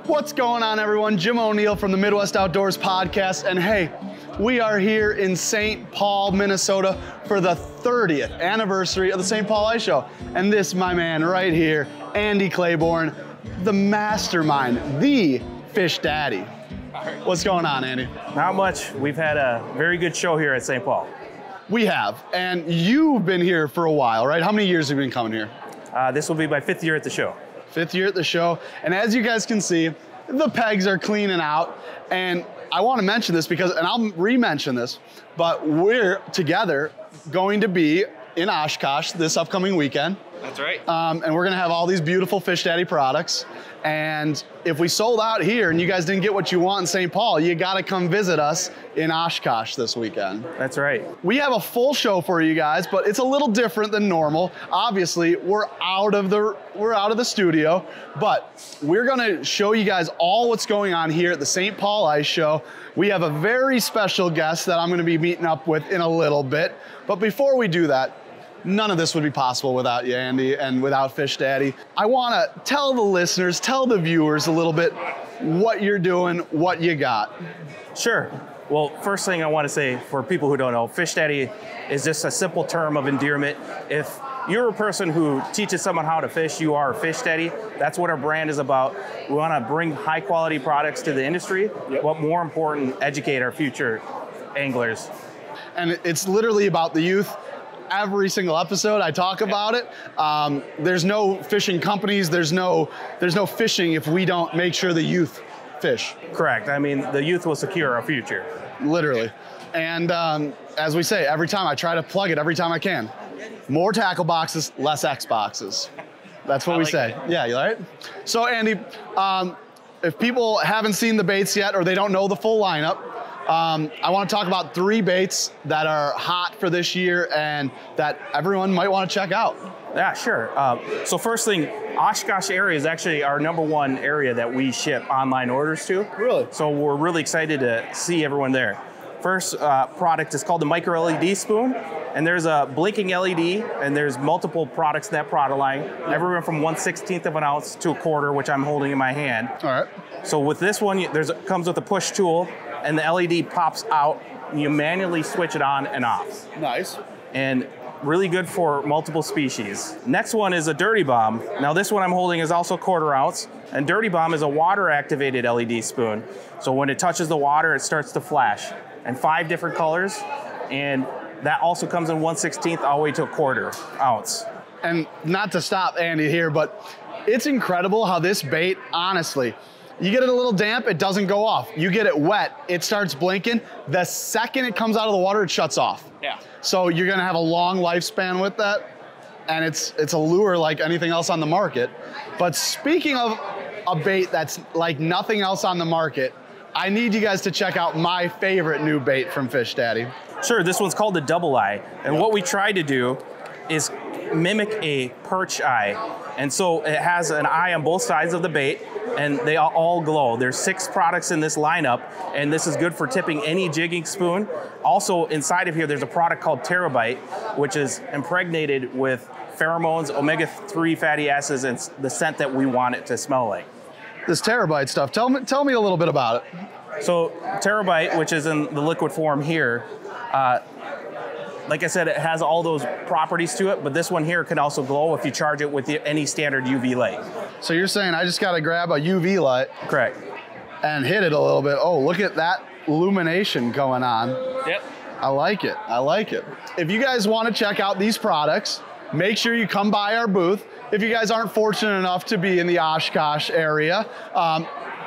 What's going on, everyone? Jim O'Neill from the Midwest Outdoors Podcast, and hey, we are here in St. Paul, Minnesota for the 30th anniversary of the St. Paul Ice Show. And this, my man right here, Andy Claiborne, the mastermind, the fish daddy. What's going on, Andy? Not much. We've had a very good show here at St. Paul. We have, and you've been here for a while, right? How many years have you been coming here? This will be my 5th year at the show. 5th year at the show, and as you guys can see, the pegs are cleaning out, and I want to mention this because, and I'll re-mention this, but we're together going to be in Oshkosh this upcoming weekend. That's right. And we're gonna have all these beautiful Fish Daddy products, and if we sold out here and you guys didn't get what you want in St. Paul, you gotta come visit us in Oshkosh this weekend. That's right. We have a full show for you guys, but it's a little different than normal. Obviously, we're out of the studio, but we're gonna show you guys all what's going on here at the St. Paul Ice Show. We have a very special guest that I'm gonna be meeting up with in a little bit. But before we do that, none of this would be possible without you, Andy, and without Fish Daddy. I wanna tell the listeners, tell the viewers a little bit what you're doing, what you got. Sure. Well, first thing I want to say for people who don't know, Fish Daddy is just a simple term of endearment. If you're a person who teaches someone how to fish, you are a Fish Daddy. That's what our brand is about. We want to bring high quality products to the industry, but more important, educate our future anglers. And it's literally about the youth. Every single episode I talk about it. There's no fishing companies, there's no fishing if we don't make sure the youth fish. Correct. I mean, the youth will secure our future. Literally. And as we say, every time I try to plug it every time I can. More tackle boxes, less X boxes. That's what we say. Yeah, you right? So Andy, if people haven't seen the baits yet or they don't know the full lineup, I want to talk about 3 baits that are hot for this year and that everyone might want to check out. Yeah, sure. So first thing, Oshkosh area is actually our #1 area that we ship online orders to. Really? So we're really excited to see everyone there. First product is called the micro LED spoon, and there's a blinking LED, and there's multiple products in that product line, everywhere from 1/16 of an ounce to a quarter, which I'm holding in my hand. All right. So with this one, comes with a push tool, and the LED pops out, and you manually switch it on and off. Nice. And really good for multiple species. Next one is a Dirty Bomb. Now this one I'm holding is also 1/4 ounce, and Dirty Bomb is a water activated LED spoon. So when it touches the water, it starts to flash, and 5 different colors, and that also comes in 1/16 all the way to a 1/4 ounce. And not to stop Andy here, but it's incredible how this bait, honestly, you get it a little damp, it doesn't go off. You get it wet, it starts blinking. The second it comes out of the water, it shuts off. Yeah. So you're gonna have a long lifespan with that, and it's a lure like anything else on the market. But speaking of a bait that's like nothing else on the market, I need you guys to check out my favorite new bait from Fish Daddy. Sure, this one's called the Double Eye. And what we tried to do is mimic a perch eye. And so it has an eye on both sides of the bait, and they all glow. There's 6 products in this lineup, and this is good for tipping any jigging spoon. Also inside of here, there's a product called Terabyte, which is impregnated with pheromones, omega-3 fatty acids, and the scent that we want it to smell like. This Terabyte stuff, tell me a little bit about it. So Terabyte, which is in the liquid form here, like I said, it has all those properties to it, but this one here can also glow if you charge it with any standard UV light. So you're saying I just gotta grab a UV light. Correct. And hit it a little bit. Oh, look at that illumination going on. Yep. I like it, I like it. If you guys wanna check out these products, make sure you come by our booth. If you guys aren't fortunate enough to be in the Oshkosh area,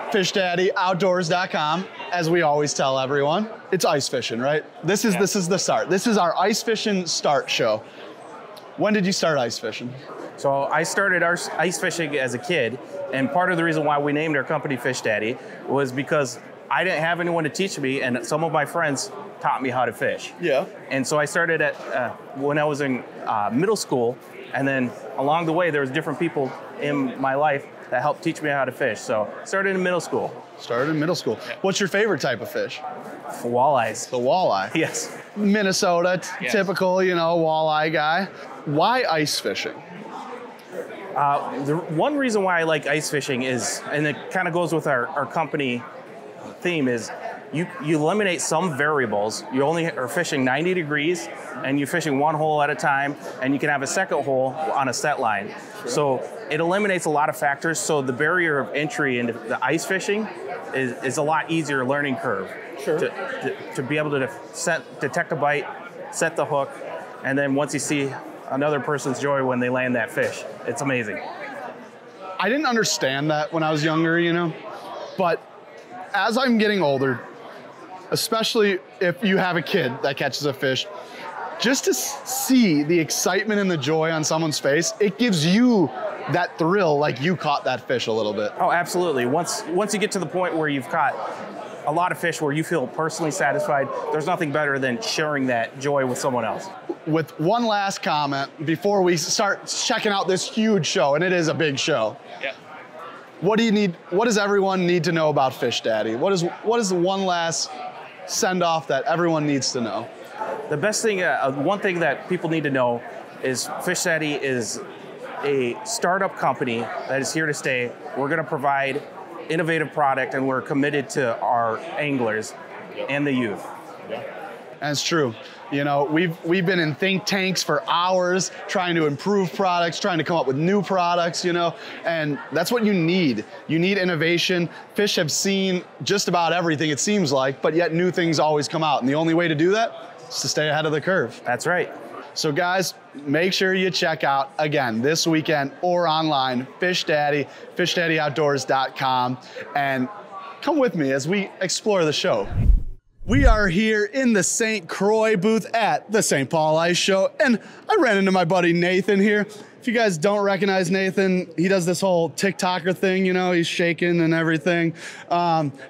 FishDaddyOutdoors.com, as we always tell everyone. It's ice fishing, right? This is the start. This is our ice fishing start show. When did you start ice fishing? So I started ice fishing as a kid, and part of the reason why we named our company Fish Daddy was because I didn't have anyone to teach me, and some of my friends taught me how to fish. Yeah. And so I started when I was in middle school, and then along the way there was different people in my life that helped teach me how to fish. So started in middle school. Started in middle school. Yeah. What's your favorite type of fish? Walleyes. The walleye. Yes. Minnesota, yes. Typical, walleye guy. Why ice fishing? The one reason why I like ice fishing is, and it kind of goes with our company theme, is you eliminate some variables. You only are fishing 90 degrees and you're fishing one hole at a time, and you can have a second hole on a set line. Sure. So it eliminates a lot of factors. So the barrier of entry into the ice fishing is a lot easier learning curve. Sure. To be able to detect a bite, set the hook, and then once you see another person's joy when they land that fish, it's amazing. I didn't understand that when I was younger, you know, but as I'm getting older, especially if you have a kid that catches a fish, just to see the excitement and the joy on someone's face, it gives you that thrill like you caught that fish a little bit. Oh, absolutely. Once you get to the point where you've caught a lot of fish where you feel personally satisfied, there's nothing better than sharing that joy with someone else. With one last comment before we start checking out this huge show, and it is a big show. Yeah. What does everyone need to know about Fish Daddy? What is the one last send off that everyone needs to know? The best thing, one thing that people need to know is Fish Daddy is a startup company that is here to stay. We're going to provide innovative product, and we're committed to our anglers and the youth. Yeah. And it's true. You know, we've been in think tanks for hours trying to improve products, trying to come up with new products, you know, and that's what you need. You need innovation. Fish have seen just about everything, it seems like, but yet new things always come out. And the only way to do that is to stay ahead of the curve. That's right. So guys, make sure you check out, again, this weekend or online, Fish Daddy, fishdaddy.outdoors.com, and come with me as we explore the show. We are here in the St. Croix booth at the St. Paul Ice Show, and I ran into my buddy Nathan here. If you guys don't recognize Nathan, he does this whole TikToker thing, you know, he's shaking and everything.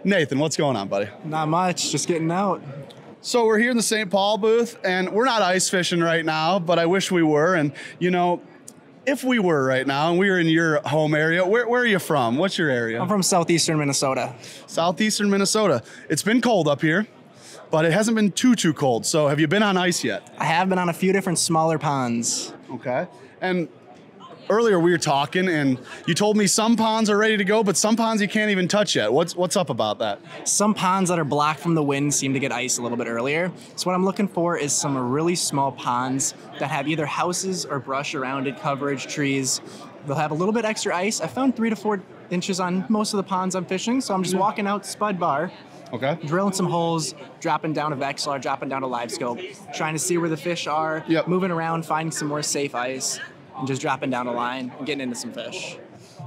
Nathan, what's going on, buddy? Not much, just getting out. So we're here in the St. Paul booth, and we're not ice fishing right now, but I wish we were. And, you know, if we were right now and we were in your home area, where are you from? What's your area? I'm from southeastern Minnesota. Southeastern Minnesota. It's been cold up here, but it hasn't been too cold. So have you been on ice yet? I have been on a few different smaller ponds. Okay. And earlier we were talking, and you told me some ponds are ready to go, but some ponds you can't even touch yet. What's up about that? Some ponds that are blocked from the wind seem to get ice a little bit earlier. So what I'm looking for is some really small ponds that have either houses or brush around it, coverage, trees. They'll have a little bit extra ice. I found 3 to 4 inches on most of the ponds I'm fishing, so I'm just walking out spud bar. Okay. Drilling some holes, dropping down a Vexlar, dropping down a live scope, trying to see where the fish are, moving around, finding some more safe ice, and just dropping down a line and getting into some fish.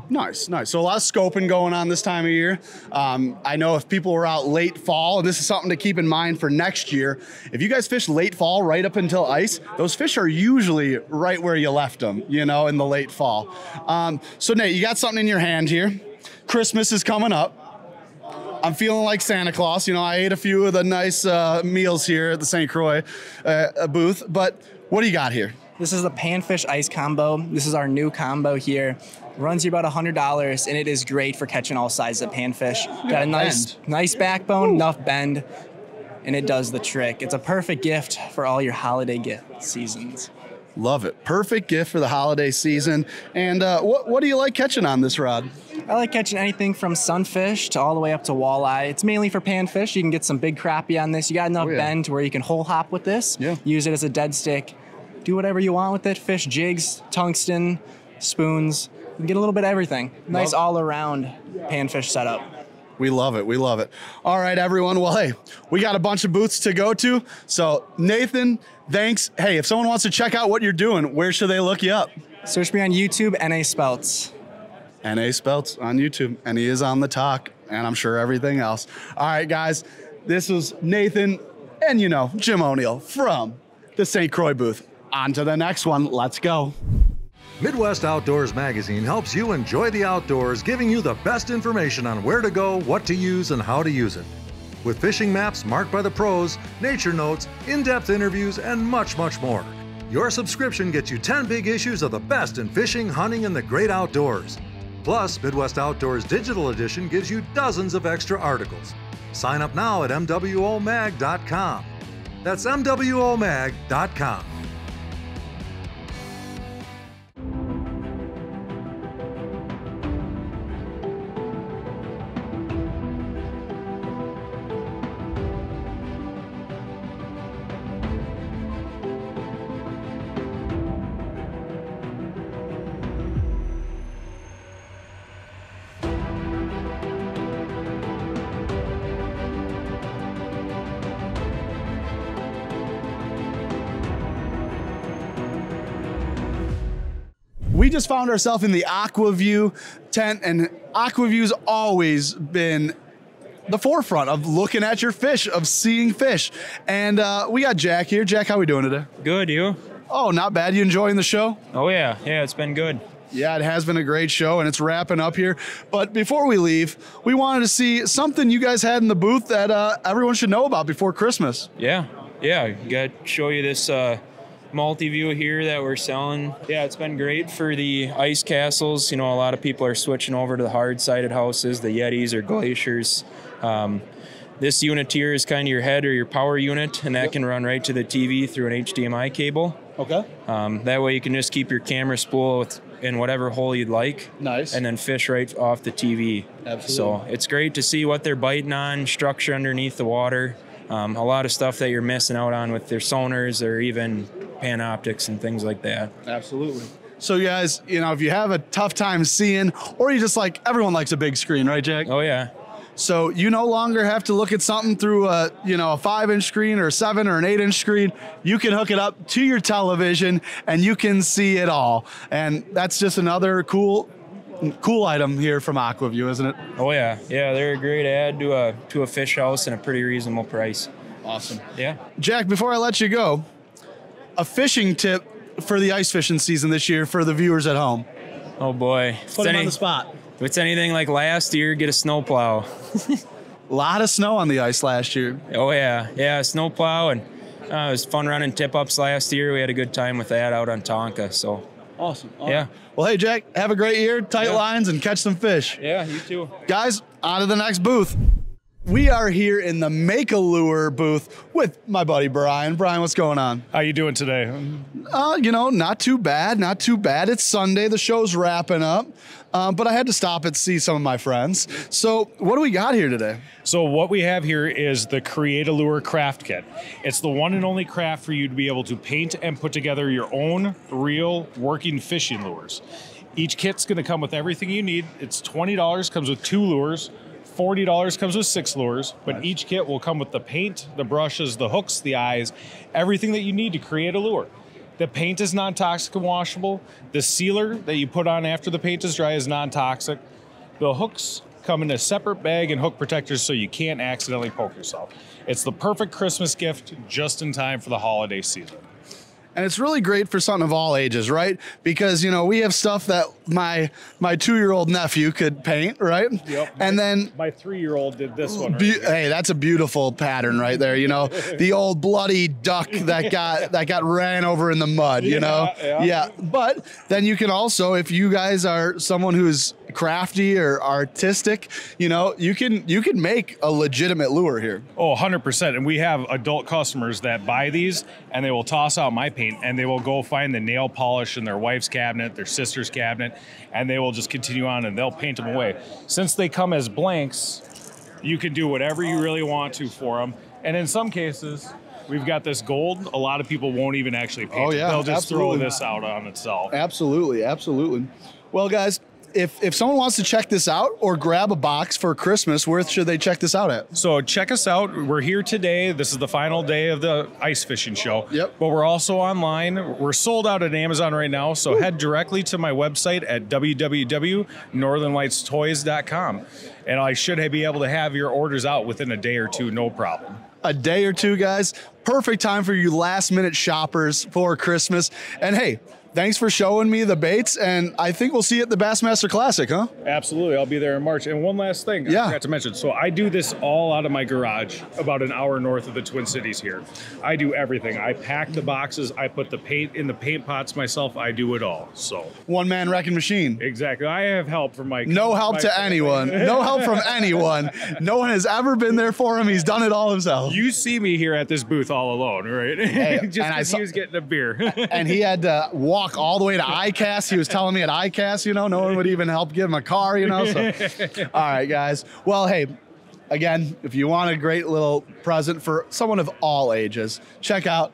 Nice, nice. So a lot of scoping going on this time of year. I know if people were out late fall, and this is something to keep in mind for next year, if you guys fish late fall right up until ice, those fish are usually right where you left them, you know, in the late fall. So Nate, you got something in your hand here. Christmas is coming up. I'm feeling like Santa Claus. You know, I ate a few of the nice meals here at the St. Croix booth, but what do you got here? This is the panfish ice combo. This is our new combo here. Runs you about $100, and it is great for catching all sizes of panfish. Got a nice backbone, enough bend, and it does the trick. It's a perfect gift for all your holiday gift seasons. Love it. Perfect gift for the holiday season. And what do you like catching on this rod? I like catching anything from sunfish to all the way up to walleye. It's mainly for panfish. You can get some big crappie on this. You got enough bend to where you can hole hop with this. Yeah. Use it as a dead stick. Do whatever you want with it. Fish jigs, tungsten, spoons. You can get a little bit of everything. Nice all-around panfish setup. We love it. We love it. All right, everyone. Well, hey, we got a bunch of booths to go to. So, Nathan, thanks. Hey, if someone wants to check out what you're doing, where should they look you up? Search me on YouTube, N.A. Spelts. N.A. Spelts on YouTube. And he is on the talk, and I'm sure everything else. All right, guys. This is Nathan and, you know, Jim O'Neill from the St. Croix booth. On to the next one. Let's go. Midwest Outdoors Magazine helps you enjoy the outdoors, giving you the best information on where to go, what to use, and how to use it. With fishing maps marked by the pros, nature notes, in-depth interviews, and much, much more. Your subscription gets you 10 big issues of the best in fishing, hunting, and the great outdoors. Plus, Midwest Outdoors Digital Edition gives you dozens of extra articles. Sign up now at mwomag.com. That's mwomag.com. we just found ourselves in the AquaView tent, and AquaView's always been the forefront of looking at your fish, of seeing fish. And we got Jack here. Jack, how we doing today? Good, you? Oh, not bad. You enjoying the show? Oh, yeah. Yeah, it's been good. Yeah, it has been a great show, and it's wrapping up here. But before we leave, we wanted to see something you guys had in the booth that everyone should know about before Christmas. Yeah. Got to show you this multi-view here that we're selling. Yeah, it's been great for the ice castles. You know, a lot of people are switching over to the hard-sided houses, the Yetis or Glaciers. This unit here is kind of your head or your power unit, and that can run right to the TV through an HDMI cable. Okay. That way you can just keep your camera spool in whatever hole you'd like. Nice. And then fish right off the TV. Absolutely. So it's great to see what they're biting on, structure underneath the water. A lot of stuff that you're missing out on with their sonars or even Panoptics and things like that. Absolutely. So you guys, you know, if you have a tough time seeing, or you just like, everyone likes a big screen, right, Jack? Oh, yeah. So you no longer have to look at something through a 5-inch screen or a 7 or an 8-inch screen. You can hook it up to your television and you can see it all. And that's just another cool item here from AquaView, isn't it? Oh yeah. Yeah, they're a great add to a fish house and a pretty reasonable price. Awesome. Yeah. Jack, before I let you go, a fishing tip for the ice fishing season this year for the viewers at home. Oh boy. Put them on the spot. If it's anything like last year, get a snowplow. A lot of snow on the ice last year. Oh yeah, snowplow, and it was fun running tip-ups last year. We had a good time with that out on Tonka, so. Awesome. Yeah. Well, hey, Jack, have a great year, tight lines, and catch some fish. Yeah, you too. Guys, on to the next booth. We are here in the Make a Lure booth with my buddy Brian. Brian, what's going on? How you doing today? Not too bad, not too bad. It's Sunday, the show's wrapping up, but I had to stop and see some of my friends. So what do we got here today? So what we have here is the Create a Lure craft kit. It's the one and only craft for you to be able to paint and put together your own real working fishing lures. Each kit's gonna come with everything you need. It's $20, comes with 2 lures. $40 comes with 6 lures, but nice. Each kit will come with the paint, the brushes, the hooks, the eyes, everything that you need to create a lure. The paint is non-toxic and washable. The sealer that you put on after the paint is dry is non-toxic. The hooks come in a separate bag and hook protectors so you can't accidentally poke yourself. It's the perfect Christmas gift just in time for the holiday season. And it's really great for something of all ages, right? Because, you know, we have stuff that my 2-year-old nephew could paint, right? Yep. And then my 3-year-old did this one. Right hey, that's a beautiful pattern right there. You know, the old bloody duck that got ran over in the mud. You know, yeah. But then you can also, if you guys are someone who's crafty or artistic, you know, you can make a legitimate lure here. Oh, 100%. And we have adult customers that buy these and they will toss out my paint and they will go find the nail polish in their wife's cabinet, their sister's cabinet, and they will just continue on and they'll paint them away. Since they come as blanks, you can do whatever you really want to for them. And in some cases, we've got this gold. A lot of people won't even actually paint it. They'll just throw this out on itself. Absolutely, absolutely. Well, guys, if someone wants to check this out or grab a box for Christmas, where should they check this out at? So check us out. We're here today. This is the final day of the ice fishing show. Yep. But we're also online. We're sold out at Amazon right now. So head directly to my website at www.northernlightstoys.com. And I should be able to have your orders out within a day or two, no problem. A day or two, guys. Perfect time for you last-minute shoppers for Christmas. And hey, thanks for showing me the baits, and I think we'll see you at the Bassmaster Classic, huh? Absolutely. I'll be there in March. And one last thing I forgot to mention. So I do this all out of my garage, about an hour north of the Twin Cities here. I do everything. I pack the boxes. I put the paint in the paint pots myself. I do it all. So one-man wrecking machine. Exactly. I have help from my... No help to anyone. No help from anyone. No one has ever been there for him. He's done it all himself. You see me here at this booth all alone, right? Hey, just because he was getting a beer. And he had to walk all the way to ICAST. He was telling me at ICAST, you know, no one would even help give him a car, you know. So, all right, guys. Well, hey, again, if you want a great little present for someone of all ages, check out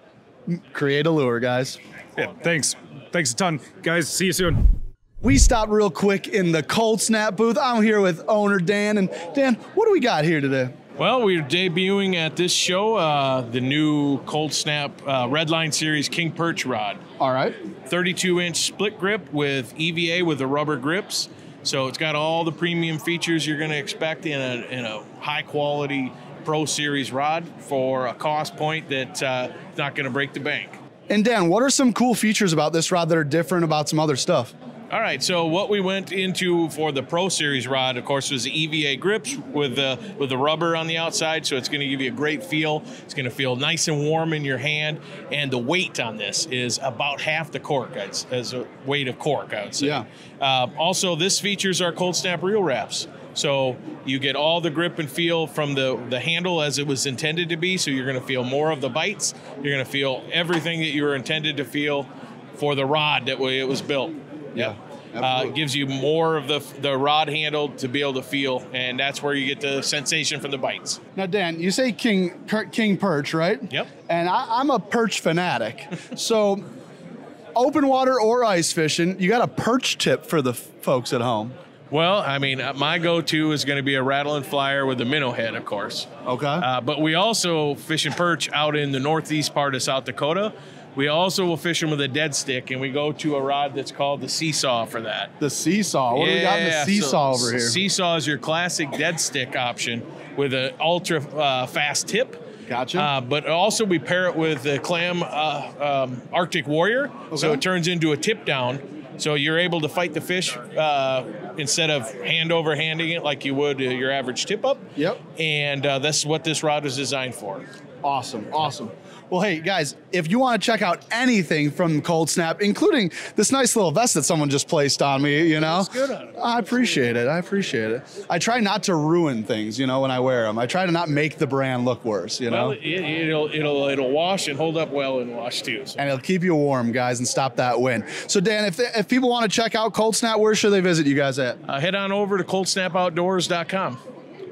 Create a Lure, guys. Yeah, thanks. Thanks a ton, guys. See you soon. We stopped real quick in the Cold Snap booth. I'm here with owner Dan. And Dan, what do we got here today? Well, we're debuting at this show the new Cold Snap Redline Series King Perch rod. All right. 32-inch split grip with EVA with the rubber grips. So it's got all the premium features you're going to expect in a high-quality Pro Series rod for a cost point that's not going to break the bank. And Dan, what are some cool features about this rod that are different about some other stuff? All right, so what we went into for the Pro Series rod, of course, was the EVA grips with the rubber on the outside, so it's going to give you a great feel. It's going to feel nice and warm in your hand, and the weight on this is about half the cork, as a weight of cork, I would say. Yeah. Also, this features our Cold Snap reel wraps. So you get all the grip and feel from the handle as it was intended to be, so you're going to feel more of the bites. You're going to feel everything that you were intended to feel for the rod that way it was built. Yeah. It gives you more of the rod handle to be able to feel, and that's where you get the sensation from the bites. Now, Dan, you say king perch, right? Yep. And I'm a perch fanatic. So open water or ice fishing, you got a perch tip for the folks at home. Well, I mean, my go-to is going to be a rattle and flyer with a minnow head, of course. Okay. But we also fish and perch out in the northeast part of South Dakota. We also will fish them with a dead stick, and we go to a rod that's called the Seesaw for that. The Seesaw. What do we got in the Seesaw over here? Seesaw is your classic dead stick option with an ultra fast tip. Gotcha. But also we pair it with the Clam Arctic Warrior, so it turns into a tip down. So you're able to fight the fish instead of hand over handing it like you would your average tip up. Yep. And that's what this rod is designed for. Awesome, awesome. Well, hey, guys, if you want to check out anything from Cold Snap, including this nice little vest that someone just placed on me, you know. Looks good on it. I appreciate it. I appreciate it. I try not to ruin things, you know, when I wear them. I try to not make the brand look worse, you know. Well, it'll wash and hold up well in wash, too. So. And it'll keep you warm, guys, and stop that wind. So, Dan, if people want to check out Cold Snap, where should they visit you guys at? Head on over to coldsnapoutdoors.com.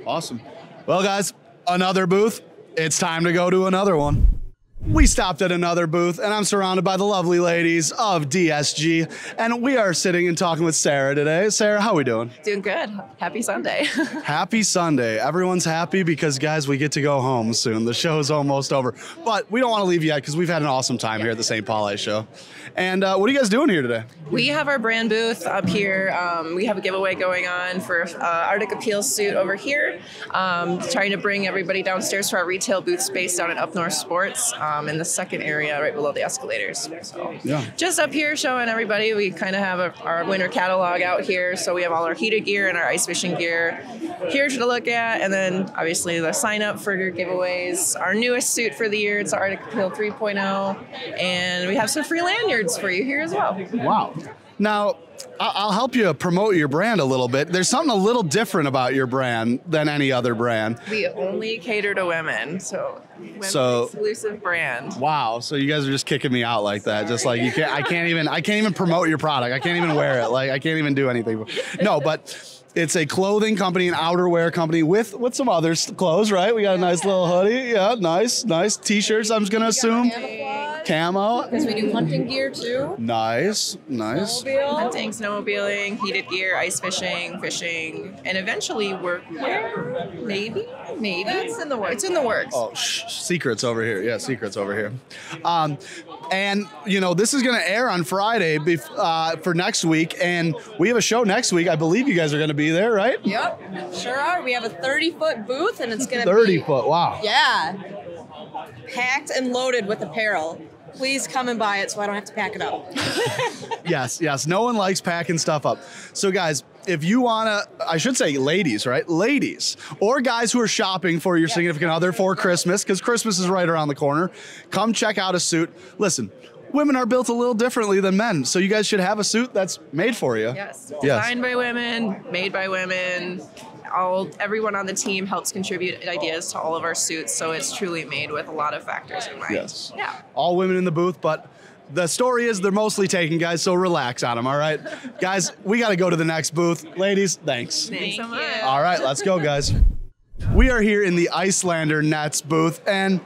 Awesome. Well, guys, another booth. It's time to go to another one. We stopped at another booth, and I'm surrounded by the lovely ladies of DSG, and we are sitting and talking with Sarah today. Sarah, how are we doing? Doing good. Happy Sunday. Happy Sunday. Everyone's happy because, guys, we get to go home soon. The show's almost over, but we don't want to leave yet because we've had an awesome time here at the St. Paul Ice Show. And what are you guys doing here today? We have our brand booth up here. We have a giveaway going on for Arctic Appeal suit over here. Trying to bring everybody downstairs to our retail booth space down at Up North Sports. In the second area right below the escalators. So yeah, just up here showing everybody. We kind of have our winter catalog out here. So we have all our heated gear and our ice fishing gear here to look at. And then obviously the sign up for your giveaways. Our newest suit for the year, it's our Arctic Appeal 3.0. And we have some free lanyards for you here as well. Wow. Now, I'll help you promote your brand a little bit. There's something a little different about your brand than any other brand. We only cater to women, so exclusive brand. Wow, so you guys are just kicking me out like that. Just like you can't, I can't even promote your product. I can't even wear it. Like I can't even do anything. No, but it's a clothing company, an outerwear company with some other clothes, right? We got a nice little hoodie. Yeah, nice t-shirts. I'm just gonna assume. Camo. Because we do hunting gear too. Nice. Hunting, snowmobiling, heated gear, ice fishing, and eventually workwear. Maybe. It's in the works. It's in the works. Oh, secrets over here. Yeah, secrets over here. And you know, this is going to air on Friday for next week, and we have a show next week. I believe you guys are going to be there, right? Yep, sure are. We have a 30-foot booth, and it's going to be 30 foot. Wow. Yeah, packed and loaded with apparel. Please come and buy it so I don't have to pack it up. Yes. No one likes packing stuff up. So guys, if you want to, I should say ladies, right? Ladies or guys who are shopping for your significant other for Christmas, because Christmas is right around the corner, come check out a suit. Listen, women are built a little differently than men, so you guys should have a suit that's made for you. Yes. Designed by women, made by women. Everyone on the team helps contribute ideas to all of our suits, so it's truly made with a lot of factors in mind. Yes. Yeah. All women in the booth, but the story is they're mostly taken, guys, so relax on them, all right? Guys, we got to go to the next booth. Ladies, thanks. Thanks so much. All right, let's go, guys. We are here in the Icelander nets booth, and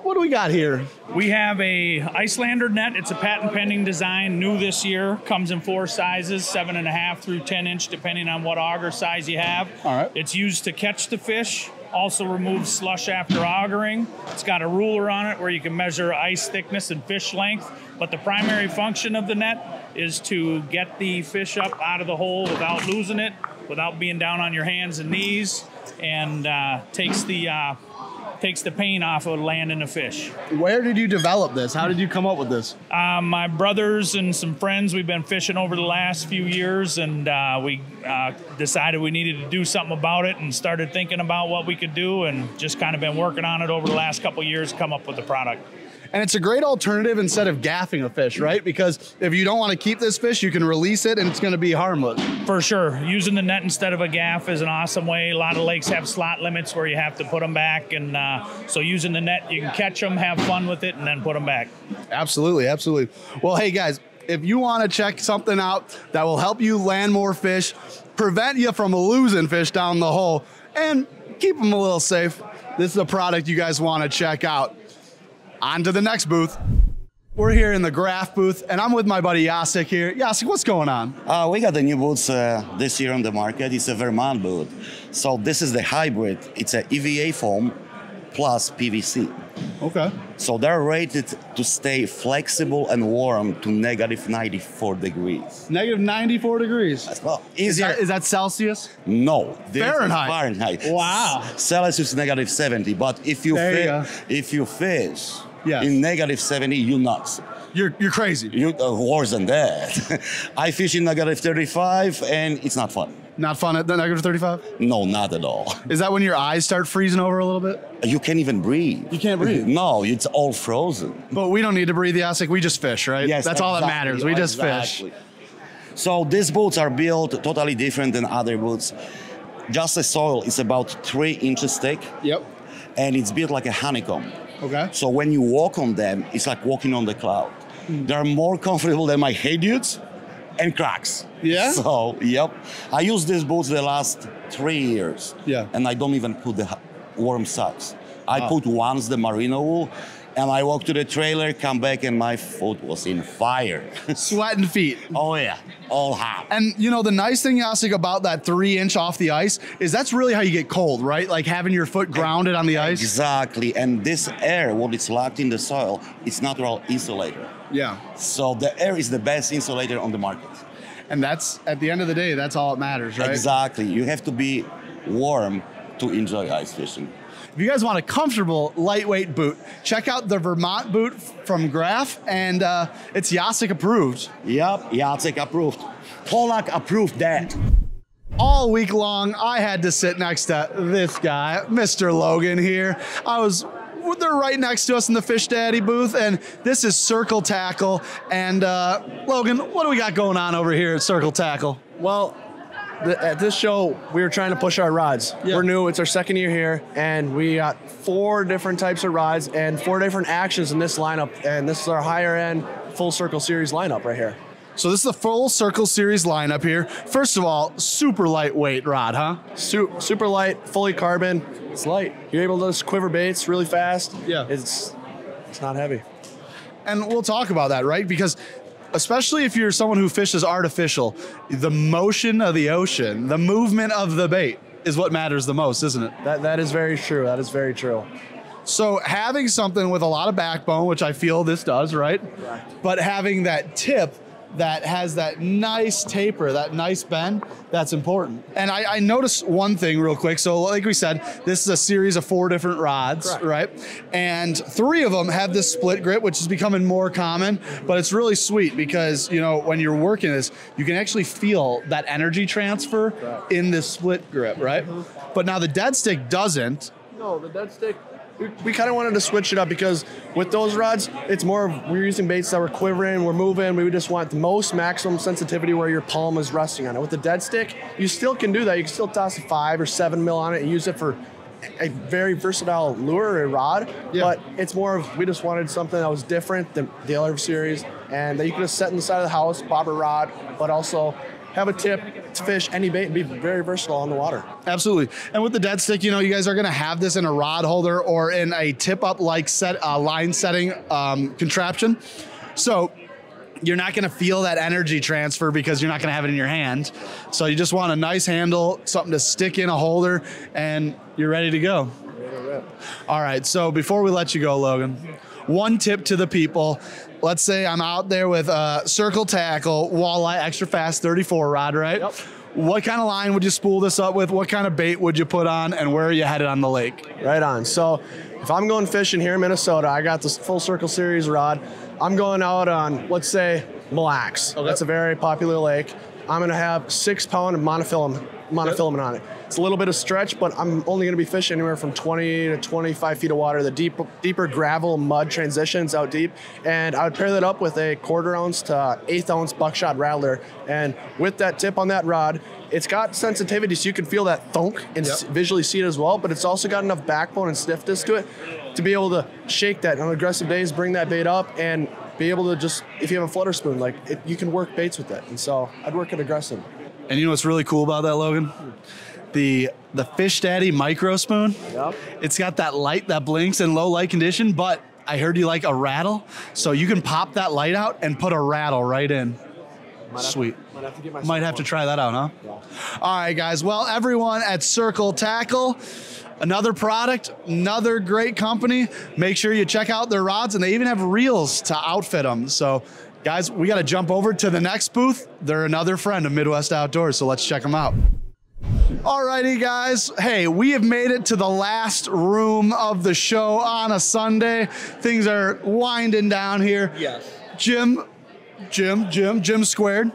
what do we got here? We have a Icelander net. It's a patent pending design, new this year. Comes in 4 sizes, 7.5 through 10 inch, depending on what auger size you have. All right. It's used to catch the fish Also removes slush after augering. It's got a ruler on it where you can measure ice thickness and fish length. But the primary function of the net is to get the fish up out of the hole without losing it, without being down on your hands and knees, and takes the pain off of landing a fish. Where did you develop this? How did you come up with this? My brothers and some friends, we've been fishing over the last few years, and we decided we needed to do something about it and started thinking about what we could do, and just kind of been working on it over the last couple of years to come up with the product. And it's a great alternative instead of gaffing a fish, right? Because if you don't want to keep this fish, you can release it and it's going to be harmless. For sure. Using the net instead of a gaff is an awesome way. A lot of lakes have slot limits where you have to put them back. And so using the net, you can catch them, have fun with it, and then put them back. Absolutely, absolutely. Well, hey, guys, if you want to check something out that will help you land more fish, prevent you from losing fish down the hole, and keep them a little safe, this is a product you guys want to check out. On to the next booth. We're here in the Graph booth, and I'm with my buddy Jacek here. Jacek, what's going on? We got the new boots this year on the market. It's a Vermont boot. So this is the hybrid. It's a EVA foam plus PVC. Okay. So they're rated to stay flexible and warm to negative 94 degrees. Negative 94 degrees. As well. Easier. Is that Celsius? No. This Fahrenheit. Is Fahrenheit. Wow. Celsius negative 70. But if you fish yes, in negative 70, you're nuts. You're crazy. You're worse than that. I fish in negative 35 and it's not fun. Not fun at the negative 35? No, not at all. Is that when your eyes start freezing over a little bit? You can't even breathe. You can't breathe? No, it's all frozen. But we don't need to breathe, Jacek. We just fish, right? Yes, that's all that matters. We just fish. So these boots are built totally different than other boots. Just the soil is about 3 inches thick. Yep. And it's built like a honeycomb. Okay. So when you walk on them, it's like walking on the cloud. They're more comfortable than my Hey Dudes and Crocs. Yeah? So, yep. I use these boots the last 3 years. Yeah. And I don't even put the warm socks. I put once the merino wool, and I walk to the trailer, come back, and my foot was in fire. Sweating feet. Oh, yeah. All hot. And, you know, the nice thing, Jacek, about that 3 inch off the ice is that's really how you get cold, right? Like having your foot grounded on the ice. Exactly. And this air, when it's locked in the soil, it's natural insulator. Yeah. So the air is the best insulator on the market. And that's, at the end of the day, that's all that matters, right? Exactly. You have to be warm to enjoy ice fishing. If you guys want a comfortable, lightweight boot, check out the Vermont boot from Graph, and it's Jacek approved. Yep, Jacek approved. Polak approved that. All week long, I had to sit next to this guy, Mr. Logan here. They're right next to us in the Fish Daddy booth, and this is Circle Tackle. And Logan, what do we got going on over here at Circle Tackle? Well, at this show, we were trying to push our rods. Yeah. We're new, it's our second year here, and we got 4 different types of rods and 4 different actions in this lineup, and this is our higher end full circle series lineup right here. So this is the full circle series lineup here. First of all, super lightweight rod, huh? Super light, fully carbon. It's light. You're able to just quiver baits really fast. Yeah. It's not heavy. And we'll talk about that, right? Because especially if you're someone who fishes artificial, the motion of the ocean, the movement of the bait is what matters the most, isn't it? That is very true. That is very true. So having something with a lot of backbone, which I feel this does, right? Right. But having that tip that has that nice taper, that nice bend, that's important. And I noticed one thing real quick. So like we said, this is a series of 4 different rods, correct, right? And 3 of them have this split grip, which is becoming more common, but it's really sweet because, you know, when you're working this, you can actually feel that energy transfer in this split grip, right? But now the dead stick doesn't. No, the dead stick, we kind of wanted to switch it up because with those rods, it's more of we're using baits that we're quivering, we're moving. We just want the most maximum sensitivity where your palm is resting on it. With the dead stick, you still can do that. You can still toss a 5 or 7 mil on it and use it for a very versatile lure or a rod. Yeah. But it's more of we just wanted something that was different than the other series and that you could just set in the side of the house, bobber rod, but also have a tip to fish any bait and be very versatile on the water. Absolutely. And with the dead stick, you know, you guys are going to have this in a rod holder or in a tip up like line setting contraption. So you're not going to feel that energy transfer because you're not going to have it in your hand. So you just want a nice handle, something to stick in a holder, and you're ready to go. All right, so before we let you go, Logan, one tip to the people. Let's say I'm out there with a circle tackle, walleye, extra fast 34 rod, right? Yep. What kind of line would you spool this up with? What kind of bait would you put on, and where are you headed on the lake? Right on. So if I'm going fishing here in Minnesota, I got this Full Circle Series rod. I'm going out on, let's say, Mille Lacs. Okay. That's a very popular lake. I'm going to have 6 pound monofilament on it. It's a little bit of stretch, but I'm only going to be fishing anywhere from 20 to 25 feet of water. The deeper gravel mud transitions out deep. And I would pair that up with a 1/4 ounce to 1/8 ounce buckshot rattler. And with that tip on that rod, it's got sensitivity so you can feel that thunk and visually see it as well, but it's also got enough backbone and stiffness to it to be able to shake that on aggressive days, bring that bait up, and be able to just, if you have a flutter spoon, like you can work baits with it. And so I'd work it aggressive. And you know what's really cool about that, Logan? The Fish Daddy micro spoon. Yep. It's got that light that blinks in low light condition, but I heard you like a rattle, so you can pop that light out and put a rattle right in. Sweet. Might have to try that out, huh? Yeah. All right, guys. Well, everyone at Circle Tackle, another product, another great company. Make sure you check out their rods, and they even have reels to outfit them. So, guys, we got to jump over to the next booth. They're another friend of Midwest Outdoors, so let's check them out. Alrighty, guys. Hey, we have made it to the last room of the show on a Sunday. Things are winding down here. Yes. Jim squared.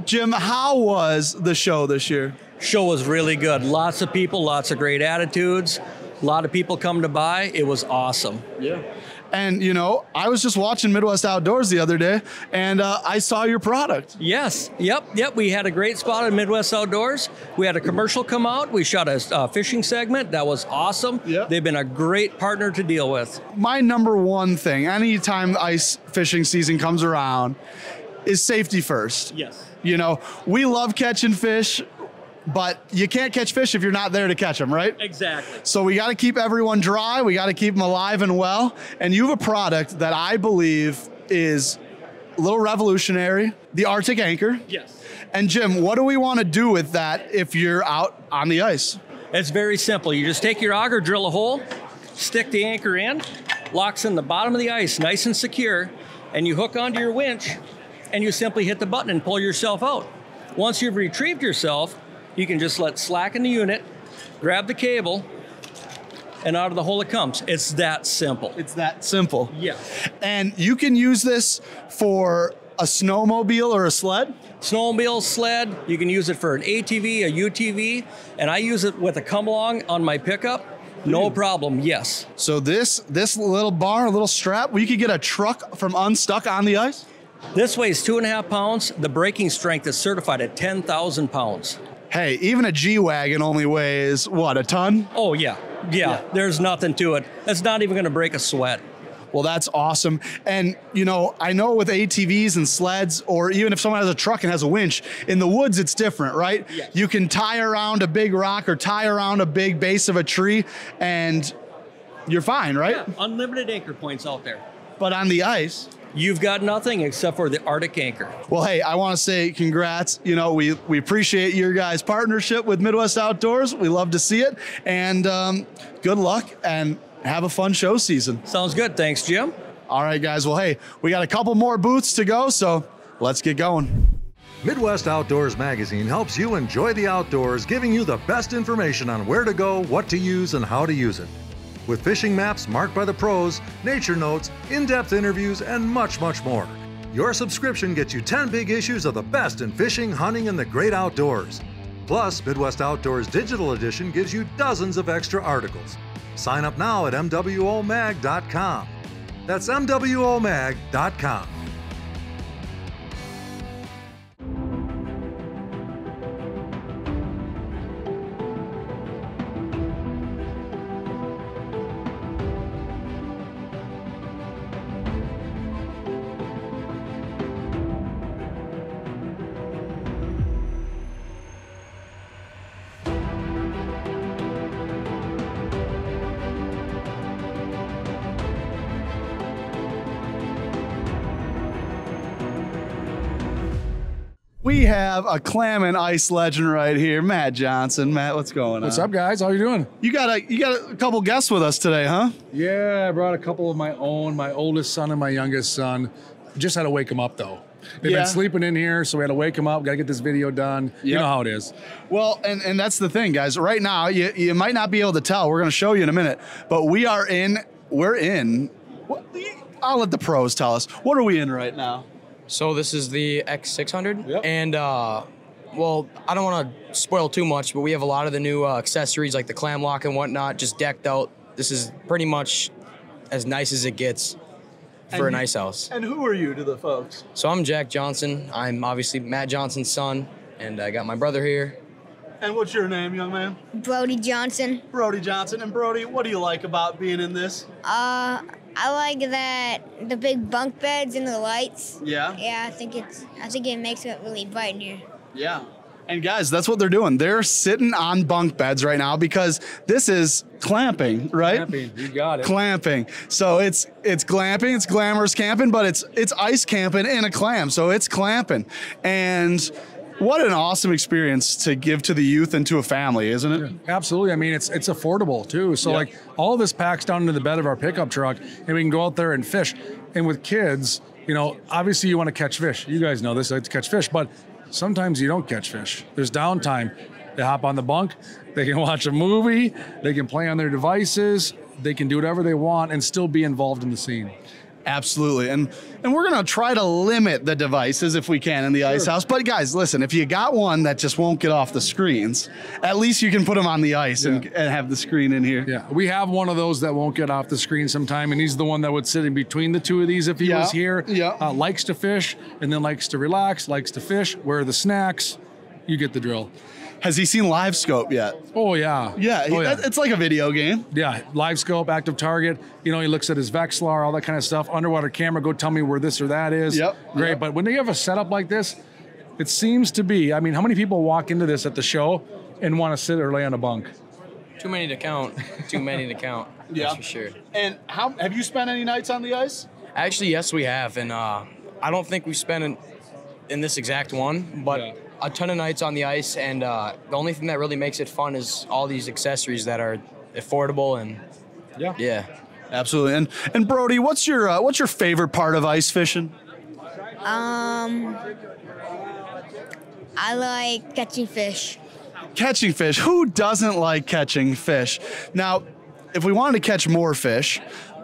Jim, how was the show this year? Show was really good. Lots of people, lots of great attitudes. A lot of people come to buy. It was awesome. Yeah. And, you know, I was just watching Midwest Outdoors the other day, and I saw your product. Yes. Yep. We had a great spot at Midwest Outdoors. We had a commercial come out. We shot a fishing segment. That was awesome. Yep. They've been a great partner to deal with. My number one thing, anytime the ice fishing season comes around, is safety first. Yes. You know, we love catching fish, but you can't catch fish if you're not there to catch them, right? Exactly. So we got to keep everyone dry. We got to keep them alive and well. And you have a product that I believe is a little revolutionary, the Arctic Anchor. Yes. And Jim, what do we want to do with that if you're out on the ice? It's very simple. You just take your auger, drill a hole, stick the anchor in, locks in the bottom of the ice, nice and secure, and you hook onto your winch, and you simply hit the button and pull yourself out. Once you've retrieved yourself, you can just let slacken the unit, grab the cable, and out of the hole it comes. It's that simple. It's that simple. Yeah. And you can use this for a snowmobile or a sled? Snowmobile, sled. You can use it for an ATV, a UTV, and I use it with a come along on my pickup. No problem, yes. So this little bar, a little strap, we could get a truck from unstuck on the ice? This weighs 2.5 pounds. The braking strength is certified at 10,000 pounds. Hey, even a G-Wagon only weighs, what, a ton? Oh, yeah. There's nothing to it. That's not even going to break a sweat. Well, that's awesome. And, you know, I know with ATVs and sleds, or even if someone has a truck and has a winch, in the woods it's different, right? Yes. You can tie around a big rock or tie around a big base of a tree, and you're fine, right? Yeah, unlimited anchor points out there. But on the ice, you've got nothing except for the Arctic Anchor. Well, hey, I want to say congrats. You know, we appreciate your guys' partnership with Midwest Outdoors. We love to see it. And good luck and have a fun show season. Sounds good. Thanks, Jim. All right, guys. Well, hey, we got a couple more booths to go, so let's get going. Midwest Outdoors Magazine helps you enjoy the outdoors, giving you the best information on where to go, what to use, and how to use it. With fishing maps marked by the pros, nature notes, in-depth interviews, and much, much more. Your subscription gets you 10 big issues of the best in fishing, hunting, and the great outdoors. Plus, Midwest Outdoors Digital Edition gives you dozens of extra articles. Sign up now at mwomag.com. That's mwomag.com. We have a Clam and ice legend right here, Matt Johnson. Matt, what's going on? What's up, guys? How you doing? You got a couple guests with us today, huh? Yeah, I brought a couple of my own, my oldest son and my youngest son. Just had to wake them up, though. They've been sleeping in here, so we had to wake them up. Got to get this video done. You know how it is. Well, and that's the thing, guys. Right now, you might not be able to tell. We're going to show you in a minute. But we're in. I'll let the pros tell us. What are we in right now? So this is the X600. And, well, I don't want to spoil too much, but we have a lot of the new accessories like the clam lock and whatnot just decked out. This is pretty much as nice as it gets for an ice house. And who are you to the folks? So I'm Jack Johnson. I'm obviously Matt Johnson's son, and I got my brother here. And what's your name, young man? Brody Johnson. Brody Johnson. And Brody, what do you like about being in this? I like that the big bunk beds and the lights. Yeah. Yeah, I think it makes it really bright in here. Yeah. And guys, that's what they're doing. They're sitting on bunk beds right now because this is clamping, right? Clamping, you got it. Clamping. So it's glamping, it's glamorous camping, but it's ice camping in a clam. So it's clamping. And what an awesome experience to give to the youth and to a family, isn't it? Yeah, absolutely. I mean, it's affordable too. So like all of this packs down into the bed of our pickup truck and we can go out there and fish. And with kids, you know, obviously you want to catch fish. You guys know this, I like to catch fish, but sometimes you don't catch fish. There's downtime. They hop on the bunk, they can watch a movie, they can play on their devices, they can do whatever they want and still be involved in the scene. Absolutely. And we're going to try to limit the devices if we can in the ice house. But guys, listen, if you got one that just won't get off the screens, at least you can put them on the ice and have the screen in here. Yeah, we have one of those that won't get off the screen sometime, and he's the one that would sit in between the two of these if he was here. Yeah. Likes to fish and then likes to relax, likes to fish. Where are the snacks? You get the drill. Has he seen Live Scope yet? Oh, yeah. Yeah, it's like a video game. Yeah, Live Scope, active target. You know, he looks at his Vexlar, all that kind of stuff. Underwater camera, go tell me where this or that is. Great, but when they have a setup like this, it seems to be, I mean, how many people walk into this at the show and want to sit or lay on a bunk? Too many to count. Too many to count. That's for sure. And have you spent any nights on the ice? Actually, yes, we have. And I don't think we've spent in this exact one, but a ton of nights on the ice, and the only thing that really makes it fun is all these accessories that are affordable and absolutely. And Brody, what's your favorite part of ice fishing? I like catching fish. Catching fish. Who doesn't like catching fish? Now, if we wanted to catch more fish,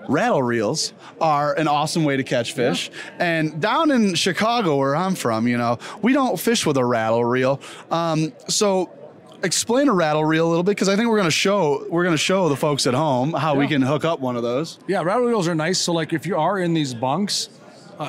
rattle reels are an awesome way to catch fish. And down in Chicago, where I'm from, you know, we don't fish with a rattle reel. So explain a rattle reel a little bit, because I think we're going to show the folks at home how we can hook up one of those. Yeah, rattle reels are nice. So like if you are in these bunks,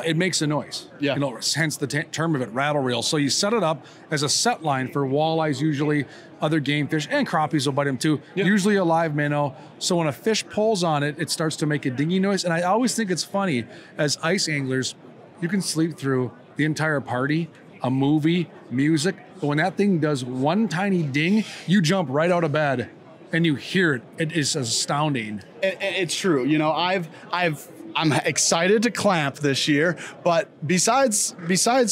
it makes a noise. Yeah. You know, hence the term of it, rattle reel. So you set it up as a set line for walleyes, usually other game fish, and crappies will bite them too. Usually a live minnow. So when a fish pulls on it, it starts to make a dingy noise. And I always think it's funny, as ice anglers, you can sleep through the entire party, a movie, music, but when that thing does one tiny ding, you jump right out of bed and you hear it. It is astounding. It's true. You know, I'm excited to clamp this year, but besides